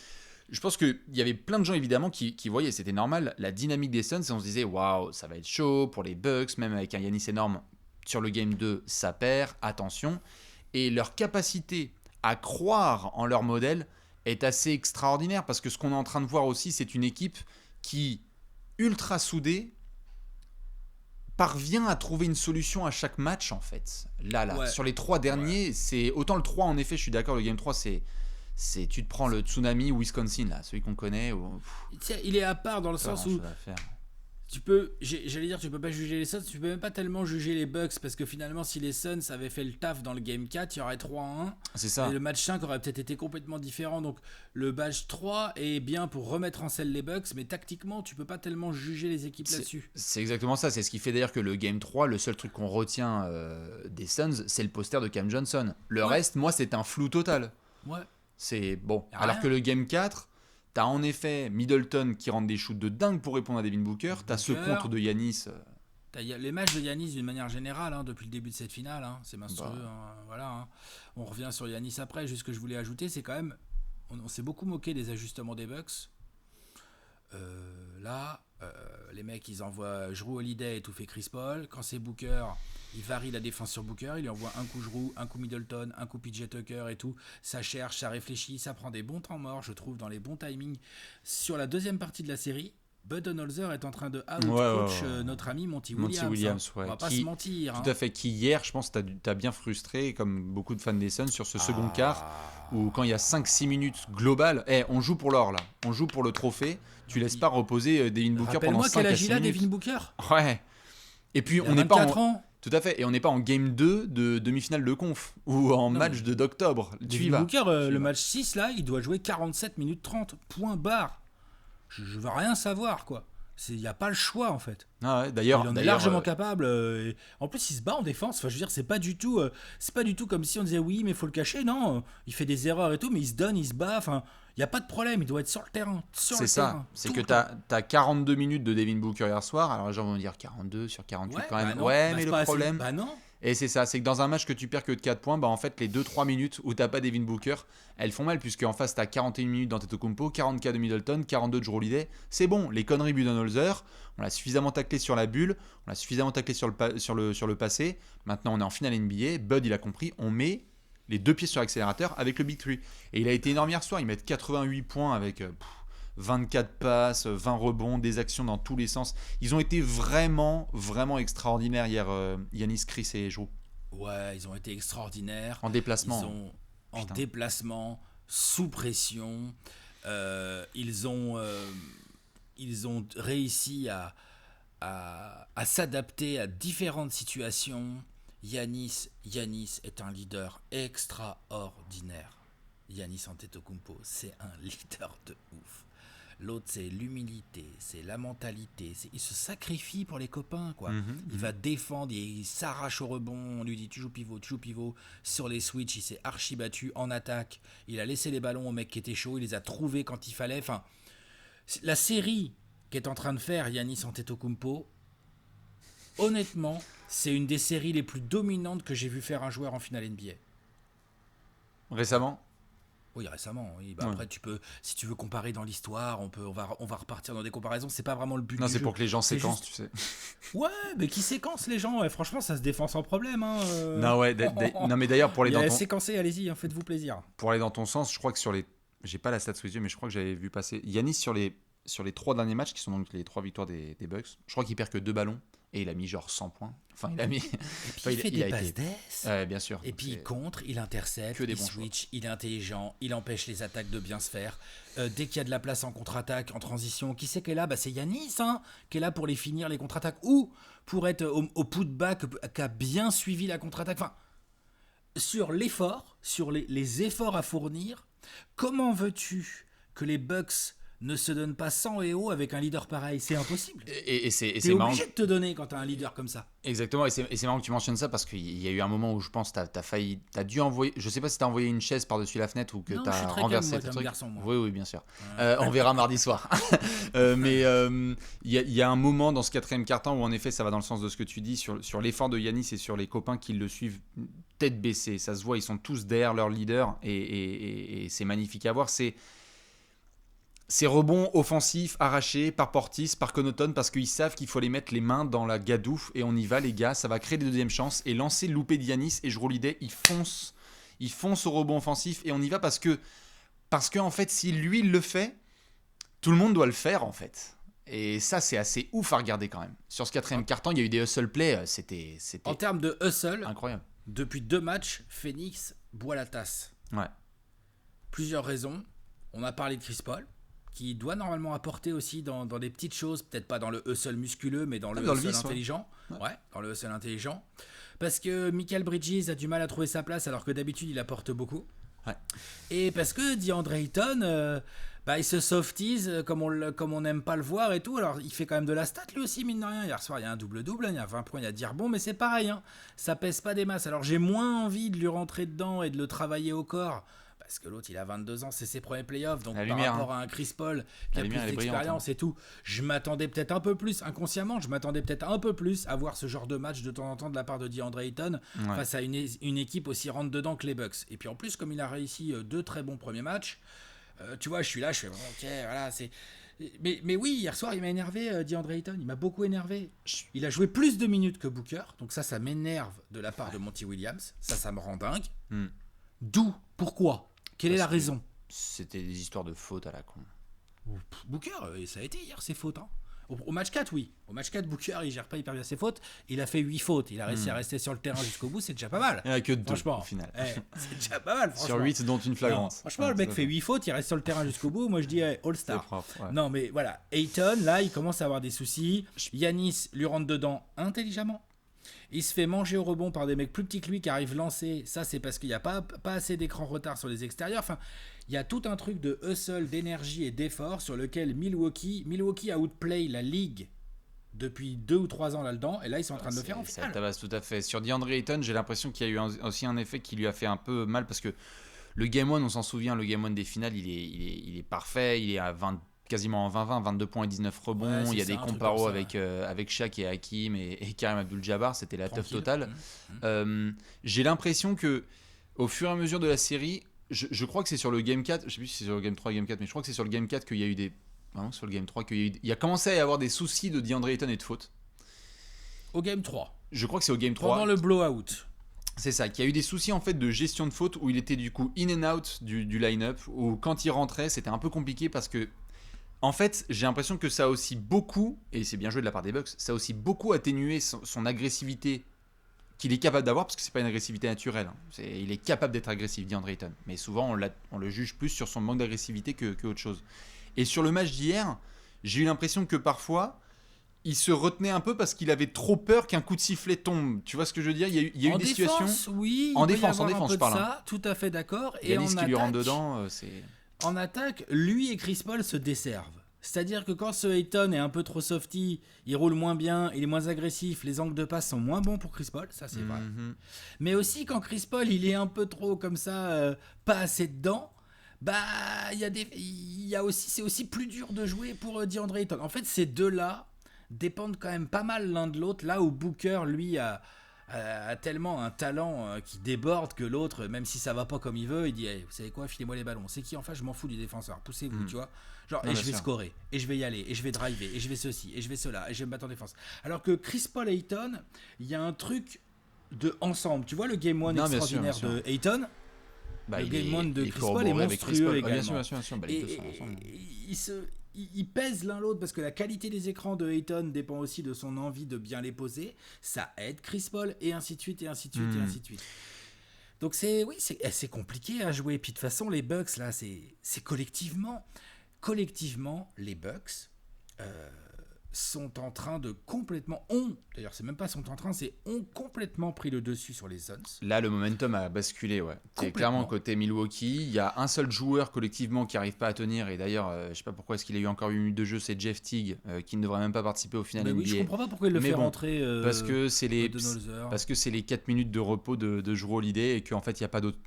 je pense qu'il y avait plein de gens, évidemment, qui voyaient, c'était normal, la dynamique des Suns, et on se disait, waouh, ça va être chaud pour les Bucks, même avec un Giannis énorme sur le Game 2, ça perd, attention. Et leur capacité à croire en leur modèle est assez extraordinaire parce que ce qu'on est en train de voir aussi, c'est une équipe qui, ultra soudée, parvient à trouver une solution à chaque match en fait. Là, ouais. Sur les 3 derniers, c'est autant le 3 en effet, je suis d'accord, le Game 3 c'est tu te prends le tsunami Wisconsin là, celui qu'on connaît. Il est à part dans le sens où tu peux pas juger les Suns, tu peux même pas tellement juger les Bucks parce que finalement si les Suns avaient fait le taf dans le Game 4, il y aurait 3-1. C'est ça. Et le match 5 aurait peut-être été complètement différent. Donc le match 3 est bien pour remettre en selle les Bucks, mais tactiquement tu peux pas tellement juger les équipes là-dessus. C'est exactement ça, c'est ce qui fait d'ailleurs que le Game 3, le seul truc qu'on retient des Suns, c'est le poster de Cam Johnson. Le reste, moi, c'est un flou total. Ouais. C'est bon. Alors que le Game 4, t'as en effet Middleton qui rentre des shoots de dingue pour répondre à Devin Booker. T'as ce contre de Giannis. T'as les matchs de Giannis d'une manière générale, depuis le début de cette finale, c'est monstrueux. Voilà. On revient sur Giannis après. Juste ce que je voulais ajouter, c'est quand même, on s'est beaucoup moqué des ajustements des Bucks. Les mecs, ils envoient Jrue Holiday étouffer Chris Paul. Quand c'est Booker, il varie la défense sur Booker. Il lui envoie un coup Jrue, un coup Middleton, un coup PJ Tucker et tout. Ça cherche, ça réfléchit, ça prend des bons temps morts, je trouve, dans les bons timings. Sur la deuxième partie de la série, Budenholzer est en train de Ouais. notre ami Monty Monty Williams. Williams, On ouais. va pas se mentir. Tout à fait. Qui hier, je pense, t'as bien frustré, comme beaucoup de fans des Suns, sur ce second quart, où quand il y a 5-6 minutes globales, on joue pour l'or là, on joue pour le trophée, tu laisses pas reposer Devin Booker pendant 5 Rappelle-moi quel à âge 6 il a, minutes. Devin Booker. Ouais. Et puis Il a on n'est pas 24 en... ans. Tout à fait. Et on n'est pas en game 2 de demi-finale de conf ou en Non, match d'octobre. Tu y Devin vas. Booker, Tu y le vas. match 6, là, il doit jouer 47 minutes 30. Point barre. Je veux rien savoir, quoi. Il n'y a pas le choix, en fait. Ah ouais, Il d'ailleurs, en est d'ailleurs, largement capable. Et en plus, il se bat en défense. Enfin, je veux dire, c'est pas du tout comme si on disait oui, mais il faut le cacher. Non, il fait des erreurs et tout, mais il se donne, il se bat. Enfin, il n'y a pas de problème. Il doit être sur le terrain. c'est ça. C'est que t'as 42 minutes de Devin Booker hier soir. Alors les gens vont me dire 42 sur 48 quand même. Ouais, mais le problème... Bah non. Et c'est ça, c'est que dans un match que tu perds que de 4 points, bah en fait les 2-3 minutes où t'as pas Devin Booker, elles font mal puisque en face t'as 41 minutes d'Antetokounmpo, 44 de Middleton, 42 de Jrue Holiday. C'est bon, les conneries Budenholzer, on l'a suffisamment taclé sur la bulle, on l'a suffisamment taclé sur le passé. Maintenant on est en finale NBA, Bud il a compris, on met les deux pieds sur l'accélérateur avec le Big 3. Et il a été énorme hier soir, il met 88 points avec 24 passes, 20 rebonds, des actions dans tous les sens. Ils ont été vraiment, vraiment extraordinaires hier, Yanis, Chris et Jrue. Ouais, ils ont été extraordinaires. En déplacement. En déplacement, sous pression. Ils ont réussi à s'adapter à différentes situations. Yanis est un leader extraordinaire. Yanis Antetokounmpo, c'est un leader de ouf. L'autre, c'est l'humilité, c'est la mentalité. Il se sacrifie pour les copains, quoi. Il va défendre, il s'arrache au rebond. On lui dit tu joues pivot. Sur les switches, il s'est archi battu en attaque. Il a laissé les ballons au mec qui était chaud. Il les a trouvés quand il fallait. Enfin, la série qu'est en train de faire Yanis Antetokounmpo, honnêtement, c'est une des séries les plus dominantes que j'ai vu faire un joueur en finale NBA. Récemment ? Oui, récemment. Oui. Bah, après, si tu veux comparer dans l'histoire, on va repartir dans des comparaisons. C'est pas vraiment le but. Non, du c'est jeu. pour que les gens C'est séquencent, juste... tu sais. Ouais, mais qui séquence les gens? Ouais, franchement, ça se défend sans problème. Hein. Non, ouais. Non, mais d'ailleurs, pour aller dans ton... séquencez, allez-y, hein, faites-vous plaisir. Pour aller dans ton sens, je crois que sur les... J'ai pas la stat sous les yeux, mais je crois que j'avais vu passer Yanis sur les 3 derniers matchs, qui sont donc les 3 victoires des Bucks. Je crois qu'il perd que 2 ballons. Et il a mis genre 100 points. Enfin, il a mis... Et puis il fait des passes d'ess. Bien sûr. Et puis il contre, il intercepte, il switch, il est intelligent, il empêche les attaques de bien se faire. Dès qu'il y a de la place en contre-attaque, en transition, qui c'est qui est là? C'est Yanis, hein, qui est là pour les finir, les contre-attaques. Ou pour être au putback, qui a bien suivi la contre-attaque. Enfin, sur l'effort, sur les efforts à fournir, comment veux-tu que les Bucks ne se donne pas 100 et haut avec un leader pareil? C'est impossible. Et c'est T'es marrant. obligé de te donner quand t'as un leader comme ça. Exactement, et c'est marrant que tu mentionnes ça parce qu'il y a eu un moment où je pense que t'as dû envoyer, je sais pas si t'as envoyé une chaise par-dessus la fenêtre ou que t'as renversé tes trucs. Garçon, moi. Oui, bien sûr. On verra mardi soir. Mais il y a un moment dans ce quatrième quart-temps où en effet ça va dans le sens de ce que tu dis sur l'effort de Yanis et sur les copains qui le suivent tête baissée. Ça se voit, ils sont tous derrière leur leader et c'est magnifique à voir. Ces rebonds offensifs arrachés par Portis, par Connaughton, parce qu'ils savent qu'il faut les mettre les mains dans la gadoufle et on y va les gars, ça va créer des deuxièmes chances et lancer le loupé d'Yanis et Jrue Holiday, ils foncent au rebond offensif et on y va parce que en fait si lui il le fait, tout le monde doit le faire en fait. Et ça c'est assez ouf à regarder quand même. Sur ce quatrième quart-temps, il y a eu des hustle plays, c'était en termes de hustle, incroyable. Depuis 2 matchs, Phoenix boit la tasse. Ouais. Plusieurs raisons. On a parlé de Chris Paul, qui doit normalement apporter aussi dans des petites choses, peut-être pas dans le hustle musculeux, mais dans le hustle intelligent. Ouais, dans le hustle intelligent. Parce que Mikal Bridges a du mal à trouver sa place, alors que d'habitude, il apporte beaucoup. Ouais. Et parce que DeAndre Ayton, il se softise comme on n'aime pas le voir et tout. Alors, il fait quand même de la stat, lui aussi, mine de rien. Hier soir, il y a un double-double, il y a 20 points, il y a 10 rebonds, mais c'est pareil, hein. Ça pèse pas des masses. Alors, j'ai moins envie de lui rentrer dedans et de le travailler au corps. Parce que l'autre, il a 22 ans, c'est ses premiers playoffs. Donc, par rapport à un Chris Paul qui a plus d'expérience et tout, je m'attendais peut-être un peu plus, inconsciemment, à voir ce genre de match de temps en temps de la part de DeAndre Ayton face à une équipe aussi rentre dedans que les Bucks. Et puis en plus, comme il a réussi 2 très bons premiers matchs, tu vois, je suis là, je fais ok, voilà, c'est. Mais oui, hier soir, il m'a énervé, DeAndre Ayton. Il m'a beaucoup énervé. Il a joué plus de minutes que Booker. Donc ça m'énerve de la part de Monty Williams. Ça me rend dingue. D'où? Pourquoi? Quelle est la raison? C'était des histoires de faute à la con. Booker, ça a été hier ses fautes. Hein. Au match 4, oui. Au match 4, Booker, il gère pas hyper bien ses fautes. Il a fait 8 fautes. Il a réussi à rester sur le terrain jusqu'au bout. C'est déjà pas mal. Il n'y en a que 2 franchement, au final. C'est déjà pas mal. Sur 8, dont une flagrante. Non, franchement, le mec fait 8 fautes. Il reste sur le terrain jusqu'au bout. Moi, je dis All-Star. Propre, ouais. Non, mais voilà. Ayton, là, il commence à avoir des soucis. Yanis lui rentre dedans intelligemment. Il se fait manger au rebond par des mecs plus petits que lui qui arrivent lancer. Ça, c'est parce qu'il n'y a pas assez d'écran retard sur les extérieurs. Enfin, il y a tout un truc de hustle, d'énergie et d'effort sur lequel Milwaukee a outplay la ligue depuis 2 ou 3 ans là-dedans. Et là, ils sont en train de le faire en finale. Ça tabasse tout à fait. Sur DeAndre Ayton, j'ai l'impression qu'il y a eu aussi un effet qui lui a fait un peu mal parce que le Game 1, on s'en souvient, le Game 1 des finales, il est parfait. Il est à 20, quasiment en 20-20, 22 points et 19 rebonds. Il y a des comparos avec Shaq et Hakim et Karim Abdul-Jabbar. C'était la teuf totale. J'ai l'impression que au fur et à mesure de la série, je crois que c'est sur le Game 4, je sais plus si c'est sur le Game 3 ou Game 4, mais je crois que c'est sur le Game 4 qu'il y a eu des... Non, sur le Game 3 il y a commencé à y avoir des soucis de DeAndre Ayton et de fautes. Au Game 3. Je crois que c'est au Game 3. Pendant le blowout. C'est ça, qu'il y a eu des soucis en fait de gestion de fautes où il était du coup in and out du line-up, où quand il rentrait c'était un peu compliqué parce que en fait j'ai l'impression que ça a aussi beaucoup, et c'est bien joué de la part des Bucks, ça a aussi beaucoup atténué son agressivité qu'il est capable d'avoir, parce que c'est pas une agressivité naturelle. Il est capable d'être agressif, DeAndre Ayton, mais souvent on le juge plus sur son manque d'agressivité que autre chose. Et sur le match d'hier, j'ai eu l'impression que parfois il se retenait un peu parce qu'il avait trop peur qu'un coup de sifflet tombe. Tu vois ce que je veux dire ? Il y a eu des situations. Oui, en défense, je parle. Ça, tout à fait d'accord. Et en attaque, qui lui rentre dedans, c'est. En attaque, lui et Chris Paul se desservent. C'est-à-dire que quand ce Ayton est un peu trop softy, il roule moins bien, il est moins agressif, les angles de passe sont moins bons pour Chris Paul, ça c'est vrai. Mais aussi quand Chris Paul il est un peu trop comme ça, pas assez dedans. Bah, c'est aussi plus dur de jouer pour DeAndre Ayton. En fait, ces deux-là dépendent quand même pas mal l'un de l'autre. Là où Booker, lui, a tellement un talent qui déborde que l'autre, même si ça va pas comme il veut, il dit hey, vous savez quoi, filez-moi les ballons. C'est qui en face, je m'en fous du défenseur. Poussez-vous, tu vois. Genre, et je vais scorer, et je vais y aller, et je vais driver, et je vais ceci, et je vais cela, et je vais me battre en défense. Alors que Chris Paul et Ayton, il y a un truc de ensemble. Tu vois le game 1 extraordinaire de Ayton. Le game 1 de Chris Paul est monstrueux également. Bien sûr. Bah, ils pèsent l'un l'autre parce que la qualité des écrans de Ayton dépend aussi de son envie de bien les poser. Ça aide Chris Paul et ainsi de suite et ainsi de suite et ainsi de suite. Donc c'est compliqué à jouer. Puis de toute façon les Bucks là c'est collectivement les Bucks sont en train de d'ailleurs c'est même pas sont en train, c'est ont complètement pris le dessus sur les Suns. Là le momentum a basculé, ouais. C'est clairement côté Milwaukee, il y a un seul joueur collectivement qui arrive pas à tenir, et d'ailleurs je sais pas pourquoi est-ce qu'il a eu encore 8 minutes de jeu, c'est Jeff Teague qui ne devrait même pas participer au final NBA. Oui, je comprends pas pourquoi il le fait rentrer parce que c'est les 4 minutes de repos de Jrue Holiday et qu'en fait il y a pas d'autres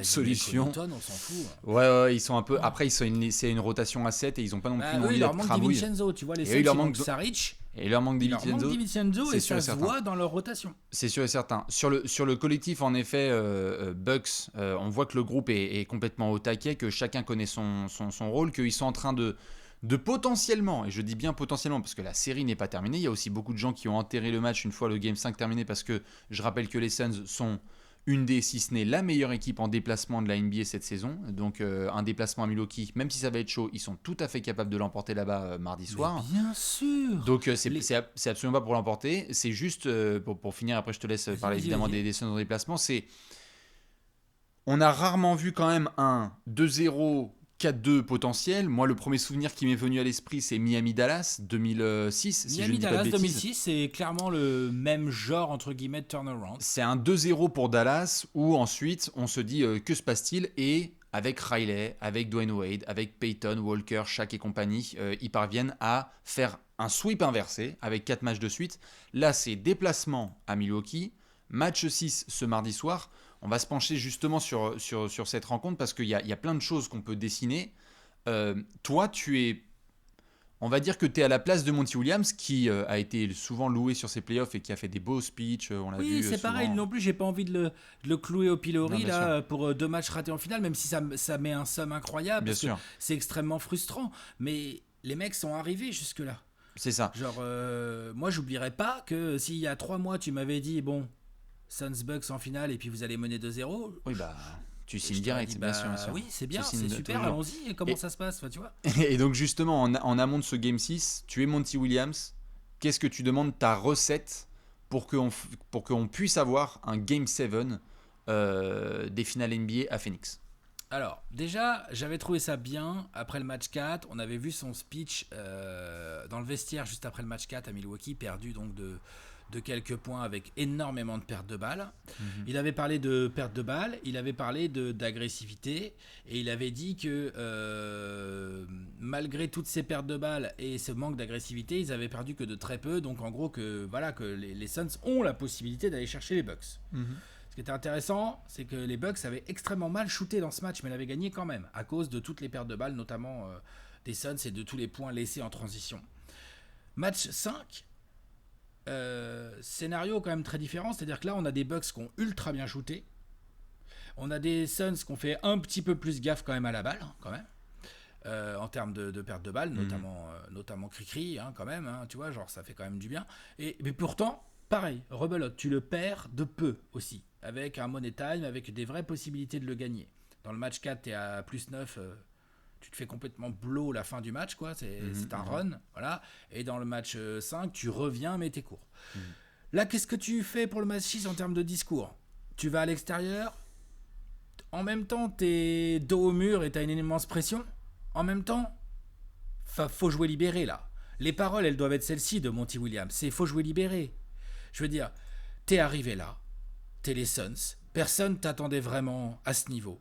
solutions. On s'en fout. Ouais, ils sont un peu après c'est une rotation à 7 et ils ont pas non plus envie d'être cramouilles. Il leur manque DiVincenzo, tu vois les Suns, Saric. Et il leur manque DiVincenzo et ça se voit dans leur rotation. C'est sûr et certain. Sur le collectif, en effet, Bucks, on voit que le groupe est complètement au taquet, que chacun connaît son rôle, qu'ils sont en train de potentiellement, et je dis bien potentiellement parce que la série n'est pas terminée, il y a aussi beaucoup de gens qui ont enterré le match une fois le Game 5 terminé, parce que je rappelle que les Suns sont une des, si ce n'est la meilleure équipe en déplacement de la NBA cette saison. Donc un déplacement à Milwaukee, même si ça va être chaud, ils sont tout à fait capables de l'emporter là-bas mardi soir. Mais bien sûr. Donc c'est absolument pas pour l'emporter. C'est juste, pour finir, après je te laisse parler évidemment des Suns en déplacement, on a rarement vu quand même un 2-0... 4-2 potentiel. Moi, le premier souvenir qui m'est venu à l'esprit, c'est Miami-Dallas 2006. Miami-Dallas 2006, c'est clairement le même genre, entre guillemets, de turnaround. C'est un 2-0 pour Dallas, où ensuite, on se dit, que se passe-t-il ? Et avec Riley, avec Dwayne Wade, avec Peyton, Walker, Shaq et compagnie, ils parviennent à faire un sweep inversé, avec 4 matchs de suite. Là, c'est déplacement à Milwaukee, match 6 ce mardi soir. On va se pencher justement sur cette rencontre parce qu'il y a plein de choses qu'on peut dessiner. Toi, on va dire que tu es à la place de Monty Williams qui a été souvent loué sur ses playoffs et qui a fait des beaux speeches. On l'a vu c'est souvent. pareil non plus, j'ai pas envie de le clouer au pilori là, pour 2 matchs ratés en finale, même si ça met un somme incroyable. Bien sûr. C'est extrêmement frustrant. Mais les mecs sont arrivés jusque-là. C'est ça. Genre, moi, j'oublierai pas que s'il y a 3 mois, tu m'avais dit, bon, Suns Bucks en finale et puis vous allez mener 2-0. Oui, bah. Tu signes direct, bien sûr, bien sûr. Oui, c'est bien, Tu c'est signes super, toujours. allons-y. Et comment ça se passe, tu vois? Et donc justement, en amont de ce Game 6, tu es Monty Williams. Qu'est-ce que tu demandes ta recette pour qu'on puisse avoir un Game 7 des finales NBA à Phoenix? Alors, déjà, j'avais trouvé ça bien. Après le match 4, on avait vu son speech dans le vestiaire juste après le match 4 à Milwaukee, perdu donc de quelques points avec énormément de pertes de balles. Il avait parlé de pertes de balles, il avait parlé d'agressivité, et il avait dit que malgré toutes ces pertes de balles et ce manque d'agressivité, ils avaient perdu que de très peu. Donc en gros, que les Suns ont la possibilité d'aller chercher les Bucks. Ce qui était intéressant, c'est que les Bucks avaient extrêmement mal shooté dans ce match, mais l'avaient gagné quand même, à cause de toutes les pertes de balles, notamment des Suns et de tous les points laissés en transition. Match 5, scénario quand même très différent, c'est-à-dire que là, on a des Bucks qui ont ultra bien shooté, on a des Suns qui ont fait un petit peu plus gaffe quand même à la balle, quand même, en termes de pertes de balles, notamment Cricri, quand même, tu vois, genre ça fait quand même du bien. Mais pourtant, pareil, rebelote, tu le perds de peu aussi, avec un money time, avec des vraies possibilités de le gagner. Dans le match 4, t'es à plus 9, tu te fais complètement blow la fin du match, quoi. C'est un run, voilà. Et dans le match 5, tu reviens, mais t'es court. Là, qu'est-ce que tu fais pour le match 6 en termes de discours? Tu vas à l'extérieur, en même temps, t'es dos au mur et t'as une immense pression. En même temps, faut jouer libéré, là. Les paroles, elles doivent être celles-ci de Monty Williams. C'est faut jouer libéré. Je veux dire, t'es arrivé là, t'es les Suns, personne t'attendait vraiment à ce niveau.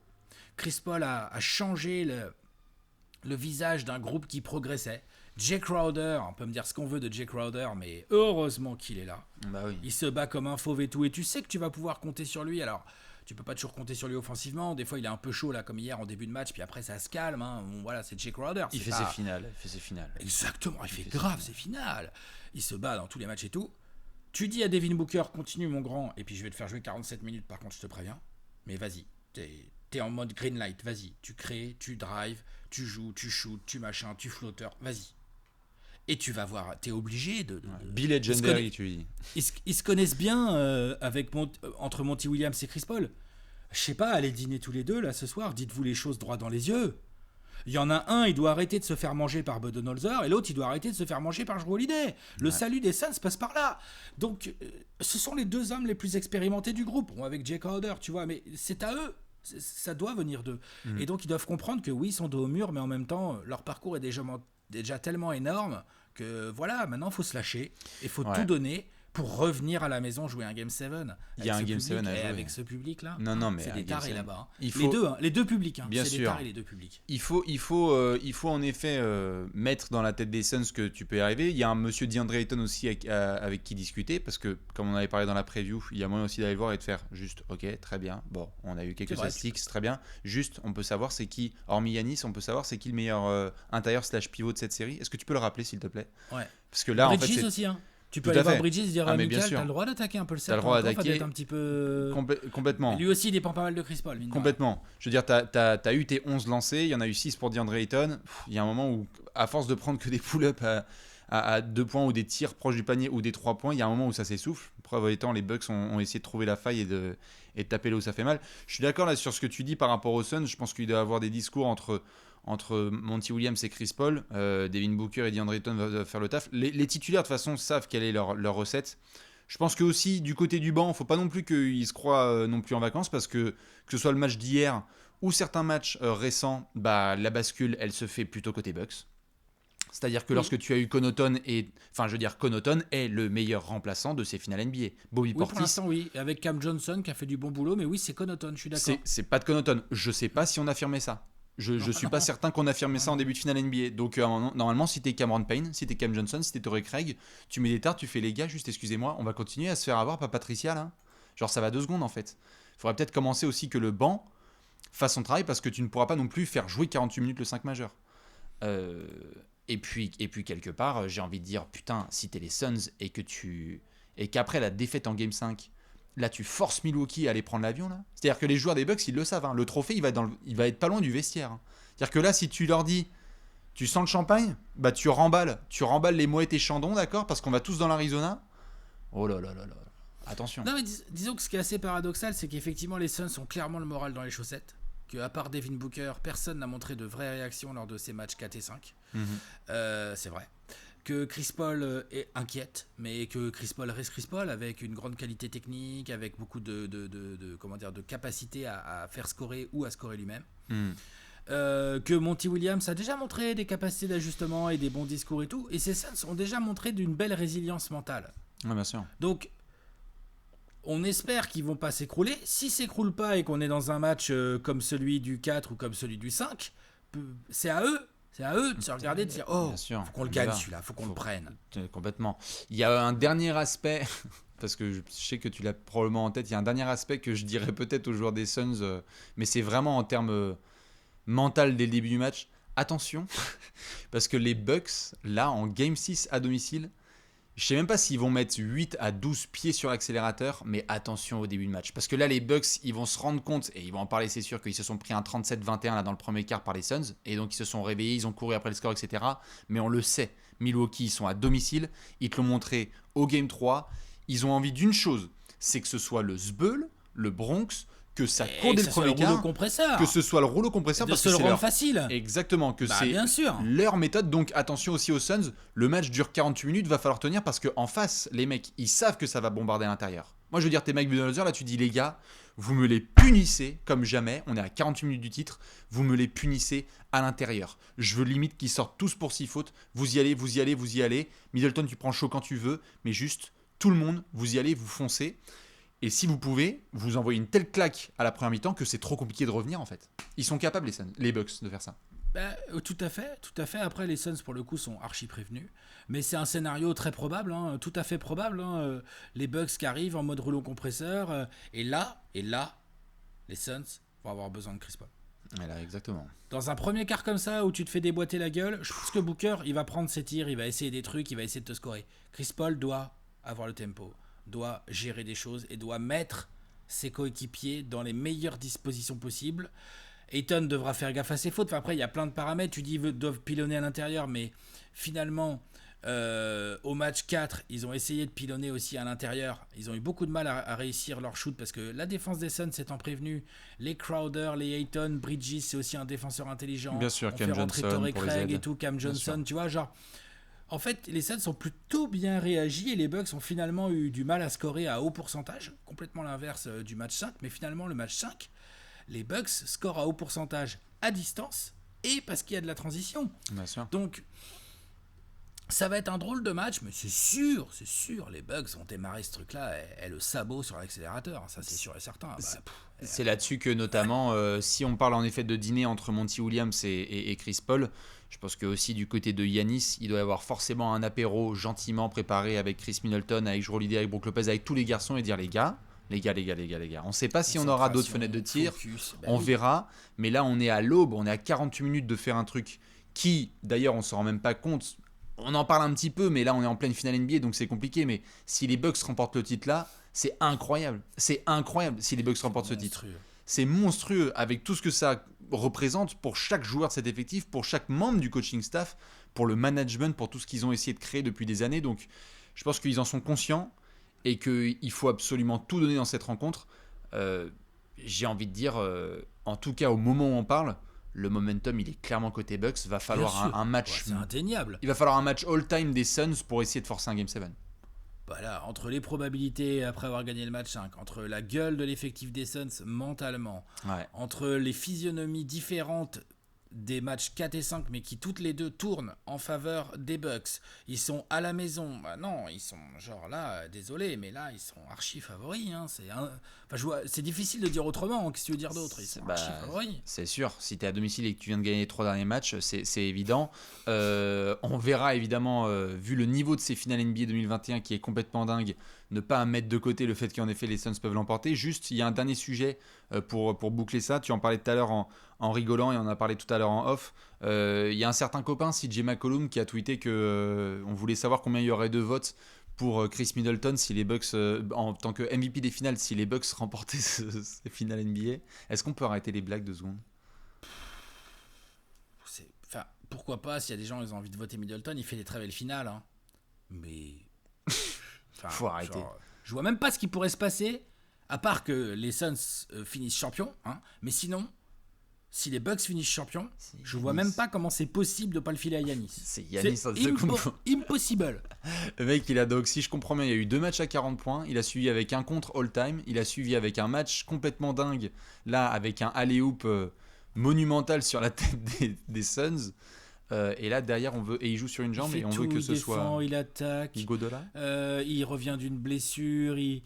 Chris Paul a changé le visage d'un groupe qui progressait. Jay Crowder, on peut me dire ce qu'on veut de Jay Crowder, mais heureusement qu'il est là. Bah oui. Il se bat comme un fauve et tout, et tu sais que tu vas pouvoir compter sur lui. Alors, tu peux pas toujours compter sur lui offensivement. Des fois, il est un peu chaud là, comme hier en début de match, puis après ça se calme. Bon, voilà, c'est Jay Crowder. Il fait ses finales. Exactement, il fait grave ses finales. Il se bat dans tous les matchs et tout. Tu dis à Devin Booker, continue mon grand, et puis je vais te faire jouer 47 minutes, par contre je te préviens. Mais vas-y, t'es en mode green light, vas-y. Tu crées, tu drives, tu joues, tu shoots, tu machin, tu flotteur, vas-y. Et tu vas voir, t'es obligé de Be legendary, tu dis. Ils se connaissent bien entre Monty Williams et Chris Paul. Je sais pas, allez dîner tous les deux là ce soir, dites-vous les choses droit dans les yeux. Il y en a un, il doit arrêter de se faire manger par Budenholzer, et l'autre, il doit arrêter de se faire manger par Jrue Holiday. Le salut des Suns passe par là. Donc, ce sont les deux hommes les plus expérimentés du groupe. Bon, avec Jay Crowder, tu vois, mais c'est à eux. Ça doit venir d'eux. Et donc, ils doivent comprendre que oui, ils sont dos au mur, mais en même temps, leur parcours est déjà tellement énorme que voilà, maintenant, il faut se lâcher. Il faut tout donner pour revenir à la maison jouer un Game 7. Il y a un Game 7 à jouer. Avec ce public-là. Non, mais c'est des tarés là-bas. Faut... Les deux publics. Bien c'est sûr. des tarés, les deux publics. Il faut en effet mettre dans la tête des Suns que tu peux y arriver. Il y a un monsieur DeAndre Ayton aussi avec qui discuter, parce que comme on avait parlé dans la preview, il y a moyen aussi d'aller le voir et de faire juste ok, très bien. Bon, on a eu quelques statistiques, très bien. Juste, on peut savoir c'est qui, hormis Giannis, on peut savoir c'est qui le meilleur intérieur / pivot de cette série. Est-ce que tu peux le rappeler s'il te plaît? Ouais. Parce que là, Bridges en fait, aussi, Tu peux aller voir Bridges et dire Michael, t'as le droit d'attaquer un peu le cercle. T'as le droit d'attaquer un petit peu... complètement. Lui aussi, il dépend pas mal de Chris Paul. Complètement. Je veux dire, t'as eu tes 11 lancés, il y en a eu 6 pour DeAndre Ayton. Il y a un moment où, à force de prendre que des pull-ups à 2 points ou des tirs proches du panier ou des 3 points, il y a un moment où ça s'essouffle. Preuve étant, les Bucks ont essayé de trouver la faille et de taper là où ça fait mal. Je suis d'accord là sur ce que tu dis par rapport aux Suns. Je pense qu'il doit y avoir des discours entre Monty Williams et Chris Paul. Devin Booker et DeAndre Ayton doivent faire le taf. Les titulaires de toute façon savent quelle est leur recette. Je pense que aussi du côté du banc, il ne faut pas non plus qu'ils se croient non plus en vacances, parce que ce soit le match d'hier ou certains matchs récents, la bascule elle se fait plutôt côté Bucks. C'est-à-dire que lorsque tu as eu Connaughton Connaughton est le meilleur remplaçant de ces finales NBA. Bobby Portis. Pour l'instant, oui. Avec Cam Johnson qui a fait du bon boulot, mais oui, c'est Connaughton, je suis d'accord. C'est pas de Connaughton. Je sais pas si on affirmait ça. Je suis pas certain qu'on affirmait ça en début de finale NBA. Donc normalement, si t'es Cameron Payne, si t'es Cam Johnson, si t'es Torrey Craig, tu mets des tartes, tu fais les gars, juste excusez-moi, on va continuer à se faire avoir par Patricia là. Genre ça va 2 secondes en fait. Il faudrait peut-être commencer aussi que le banc fasse son travail, parce que tu ne pourras pas non plus faire jouer 48 minutes le 5 majeur. Et puis quelque part, j'ai envie de dire, putain, si t'es les Suns et qu'après la défaite en Game 5, là tu forces Milwaukee à aller prendre l'avion là. C'est-à-dire que les joueurs des Bucks ils le savent, hein. Le trophée il va être pas loin du vestiaire, hein. C'est-à-dire que là si tu leur dis tu sens le champagne, tu remballes les mouettes et chandons, d'accord, parce qu'on va tous dans l'Arizona. Oh là là là là. Attention. Non, mais disons que ce qui est assez paradoxal, c'est qu'effectivement, les Suns ont clairement le moral dans les chaussettes. Qu'à part Devin Booker, personne n'a montré de vraies réactions lors de ces matchs 4 et 5. C'est vrai. Que Chris Paul est inquiète, mais que Chris Paul reste Chris Paul avec une grande qualité technique, avec beaucoup de capacité à faire scorer ou à scorer lui-même. Que Monty Williams a déjà montré des capacités d'ajustement et des bons discours et tout, et ces Suns ont déjà montré d'une belle résilience mentale. Ouais, bien sûr. Donc, on espère qu'ils vont pas s'écrouler. Si s'écroulent pas et qu'on est dans un match comme celui du 4 ou comme celui du 5, c'est à eux de se regarder et de dire oh, faut qu'on le gagne celui-là, faut qu'on le prenne. Complètement. Il y a un dernier aspect, parce que je sais que tu l'as probablement en tête, il y a un dernier aspect que je dirais peut-être aux joueurs des Suns, mais c'est vraiment en termes mental dès le début du match. Attention, parce que les Bucks, là, en Game 6 à domicile, je sais même pas s'ils vont mettre 8 à 12 pieds sur l'accélérateur, mais attention au début de match. Parce que là, les Bucks, ils vont se rendre compte, et ils vont en parler, c'est sûr, qu'ils se sont pris un 37-21 là, dans le premier quart par les Suns, et donc ils se sont réveillés, ils ont couru après le score, etc. Mais on le sait, Milwaukee, ils sont à domicile, ils te l'ont montré au Game 3, ils ont envie d'une chose, c'est que ce soit le Zbeul, le Bronx, que ça court dès le premier quart, que ce soit le rouleau compresseur, parce que c'est leur facile. Exactement, que c'est bien sûr. leur méthode. Donc attention aussi aux Suns, le match dure 48 minutes, va falloir tenir parce qu'en face, les mecs, ils savent que ça va bombarder à l'intérieur. Moi, je veux dire, t'es Mike Budenholzer, là, tu dis les gars, vous me les punissez comme jamais. On est à 48 minutes du titre, vous me les punissez à l'intérieur. Je veux limite qu'ils sortent tous pour 6 fautes. Vous y allez, vous y allez, vous y allez. Middleton, tu prends chaud quand tu veux, mais juste tout le monde, vous y allez, vous foncez. Et si vous pouvez, vous envoyez une telle claque à la première mi-temps que c'est trop compliqué de revenir en fait. Ils sont capables, les Bucks, de faire ça. Tout à fait. Après, les Suns, pour le coup, sont archi prévenus. Mais c'est un scénario très probable, tout à fait probable. Les Bucks qui arrivent en mode rouleau compresseur. Et là, les Suns vont avoir besoin de Chris Paul. Et là, exactement. Dans un premier quart comme ça, où tu te fais déboîter la gueule, je pense que Booker, il va prendre ses tirs, il va essayer des trucs, il va essayer de te scorer. Chris Paul doit avoir le tempo, doit gérer des choses et doit mettre ses coéquipiers dans les meilleures dispositions possibles. Ayton devra faire gaffe à ses fautes. Enfin, après, il y a plein de paramètres. Tu dis qu'ils doivent pilonner à l'intérieur, mais finalement, au match 4, ils ont essayé de pilonner aussi à l'intérieur. Ils ont eu beaucoup de mal à réussir leur shoot parce que la défense des Suns s'étant prévenue, les Crowder, les Ayton, Bridges, c'est aussi un défenseur intelligent. Bien sûr, Cam Johnson Torrey pour Craig les aides. Et tout, Cam Johnson, tu vois, genre. En fait, les Suns ont plutôt bien réagi et les Bucks ont finalement eu du mal à scorer à haut pourcentage, complètement l'inverse du match 5. Mais finalement, le match 5, les Bucks scorent à haut pourcentage à distance et parce qu'il y a de la transition. Bien sûr. Donc, ça va être un drôle de match, mais c'est sûr, les Bucks vont démarrer ce truc-là et le sabot sur l'accélérateur, ça c'est sûr et certain. C'est là-dessus que notamment, si on parle en effet de dîner entre Monty Williams et Chris Paul, je pense que aussi du côté de Giannis, il doit y avoir forcément un apéro gentiment préparé avec Chris Middleton, avec Jrue Holiday, avec Brook Lopez, avec tous les garçons et dire les gars. On ne sait pas si on aura d'autres fenêtres de tir, on verra, mais là on est à l'aube, on est à 48 minutes de faire un truc qui, d'ailleurs on ne s'en rend même pas compte, on en parle un petit peu, mais là on est en pleine finale NBA donc c'est compliqué, mais si les Bucks remportent le titre là, c'est incroyable si les Bucks remportent ce titre. C'est monstrueux avec tout ce que ça représente pour chaque joueur de cet effectif, pour chaque membre du coaching staff, pour le management, pour tout ce qu'ils ont essayé de créer depuis des années, donc je pense qu'ils en sont conscients et qu'il faut absolument tout donner dans cette rencontre. J'ai envie de dire, en tout cas au moment où on parle, le momentum il est clairement côté Bucks. Va falloir un match. C'est indéniable. Il va falloir un match all-time des Suns pour essayer de forcer un Game 7. Voilà, entre les probabilités après avoir gagné le match 5, entre la gueule de l'effectif des Suns mentalement, entre les physionomies différentes des matchs 4 et 5, mais qui toutes les deux tournent en faveur des Bucks. Ils sont à la maison. Bah non, ils sont genre là, désolé, mais là, ils sont archi favoris. C'est difficile de dire autrement. Qu'est-ce que tu veux dire d'autre ? Ils sont archi favoris. C'est sûr. Si tu es à domicile et que tu viens de gagner les 3 derniers matchs, c'est évident. On verra évidemment, vu le niveau de ces finales NBA 2021 qui est complètement dingue, ne pas mettre de côté le fait qu'en effet les Suns peuvent l'emporter. Juste, il y a un dernier sujet pour boucler ça. Tu en parlais tout à l'heure en rigolant et on en a parlé tout à l'heure en off. Il y a un certain copain, CJ McCollum, qui a tweeté que on voulait savoir combien il y aurait de votes pour Chris Middleton si les Bucks, en tant que MVP des finales, si les Bucks remportaient ces finales NBA. Est-ce qu'on peut arrêter les blagues 2 secondes ? Enfin, pourquoi pas, s'il y a des gens qui ont envie de voter Middleton, il fait des très belles finales. Mais... faut arrêter. Je vois même pas ce qui pourrait se passer, à part que les Suns finissent champions. Hein, mais sinon, si les Bucks finissent champions, je vois même pas comment c'est possible de pas le filer à Giannis. C'est Giannis, ça se comprend. Impossible. Le mec, il a donc, si je comprends bien, il y a eu 2 matchs à 40 points. Il a suivi avec un contre all-time. Il a suivi avec un match complètement dingue, là, avec un alley-oop monumental sur la tête des Suns. Et là, derrière, on veut. Et il joue sur une jambe et on veut que ce soit. Il attaque. Iguodala. Il revient d'une blessure. Il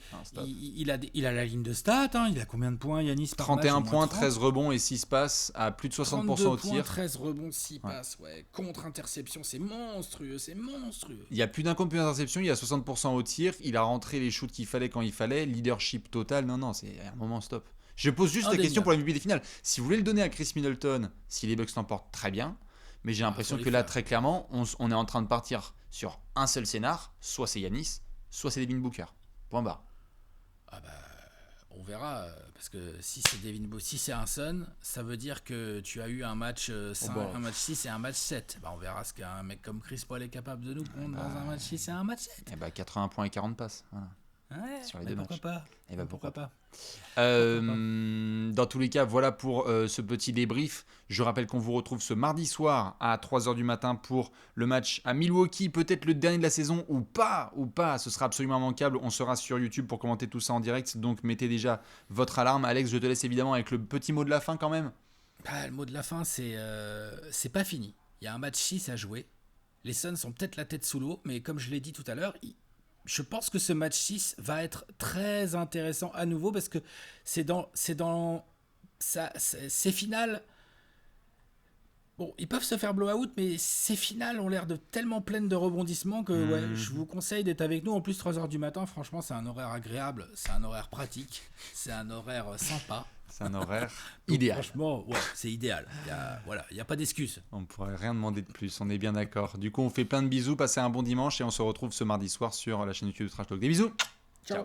a la ligne de stats. Hein. Il a combien de points, Giannis, par 31 match, points, 13 rebonds et 6 passes à plus de 60% au tir. 13 rebonds, 6 passes. Ouais. Contre-interception, c'est monstrueux. Il y a plus d'un contre, plus d'interception. Il y a 60% au tir. Il a rentré les shoots qu'il fallait quand il fallait. Leadership total. Non, c'est un moment stop. Je pose juste la question pour la MVP des finales. Si vous voulez le donner à Chris Middleton, si les Bucks l'emportent, très bien. Mais j'ai l'impression que là, très clairement, on est en train de partir sur un seul scénar. Soit c'est Giannis, soit c'est Devin Booker. Point barre. Ah bah, on verra. Parce que si c'est Devin Booker, si c'est un Sun, ça veut dire que tu as eu un match 6 et un match 7. Bah, on verra ce qu'un mec comme Chris Paul est capable de nous prendre dans un match 6 et un match 7. Et bah 80 points et 40 passes. Voilà. Ouais, sur les deux matchs. Et bah pourquoi pas. Dans tous les cas, voilà pour ce petit débrief. Je rappelle qu'on vous retrouve ce mardi soir à 3h du matin pour le match à Milwaukee, peut-être le dernier de la saison ou pas, ce sera absolument immanquable. On sera sur YouTube pour commenter tout ça en direct, donc mettez déjà votre alarme. Alex, je te laisse évidemment avec le petit mot de la fin quand même. Le mot de la fin, c'est pas fini. Il y a un match 6 à jouer. Les Suns sont peut-être la tête sous l'eau, mais comme je l'ai dit tout à l'heure, je pense que ce match 6 va être très intéressant à nouveau parce que c'est finales. Bon, ils peuvent se faire blowout, mais ces finales ont l'air de tellement pleines de rebondissements que je vous conseille d'être avec nous. En plus, 3h du matin, franchement, c'est un horaire agréable, c'est un horaire pratique, c'est un horaire sympa. C'est un horaire idéal. Franchement, c'est idéal. Il n'y a pas d'excuse. On ne pourrait rien demander de plus, on est bien d'accord. Du coup, on fait plein de bisous, passez un bon dimanche et on se retrouve ce mardi soir sur la chaîne YouTube de Trash Talk. Des bisous. Ciao.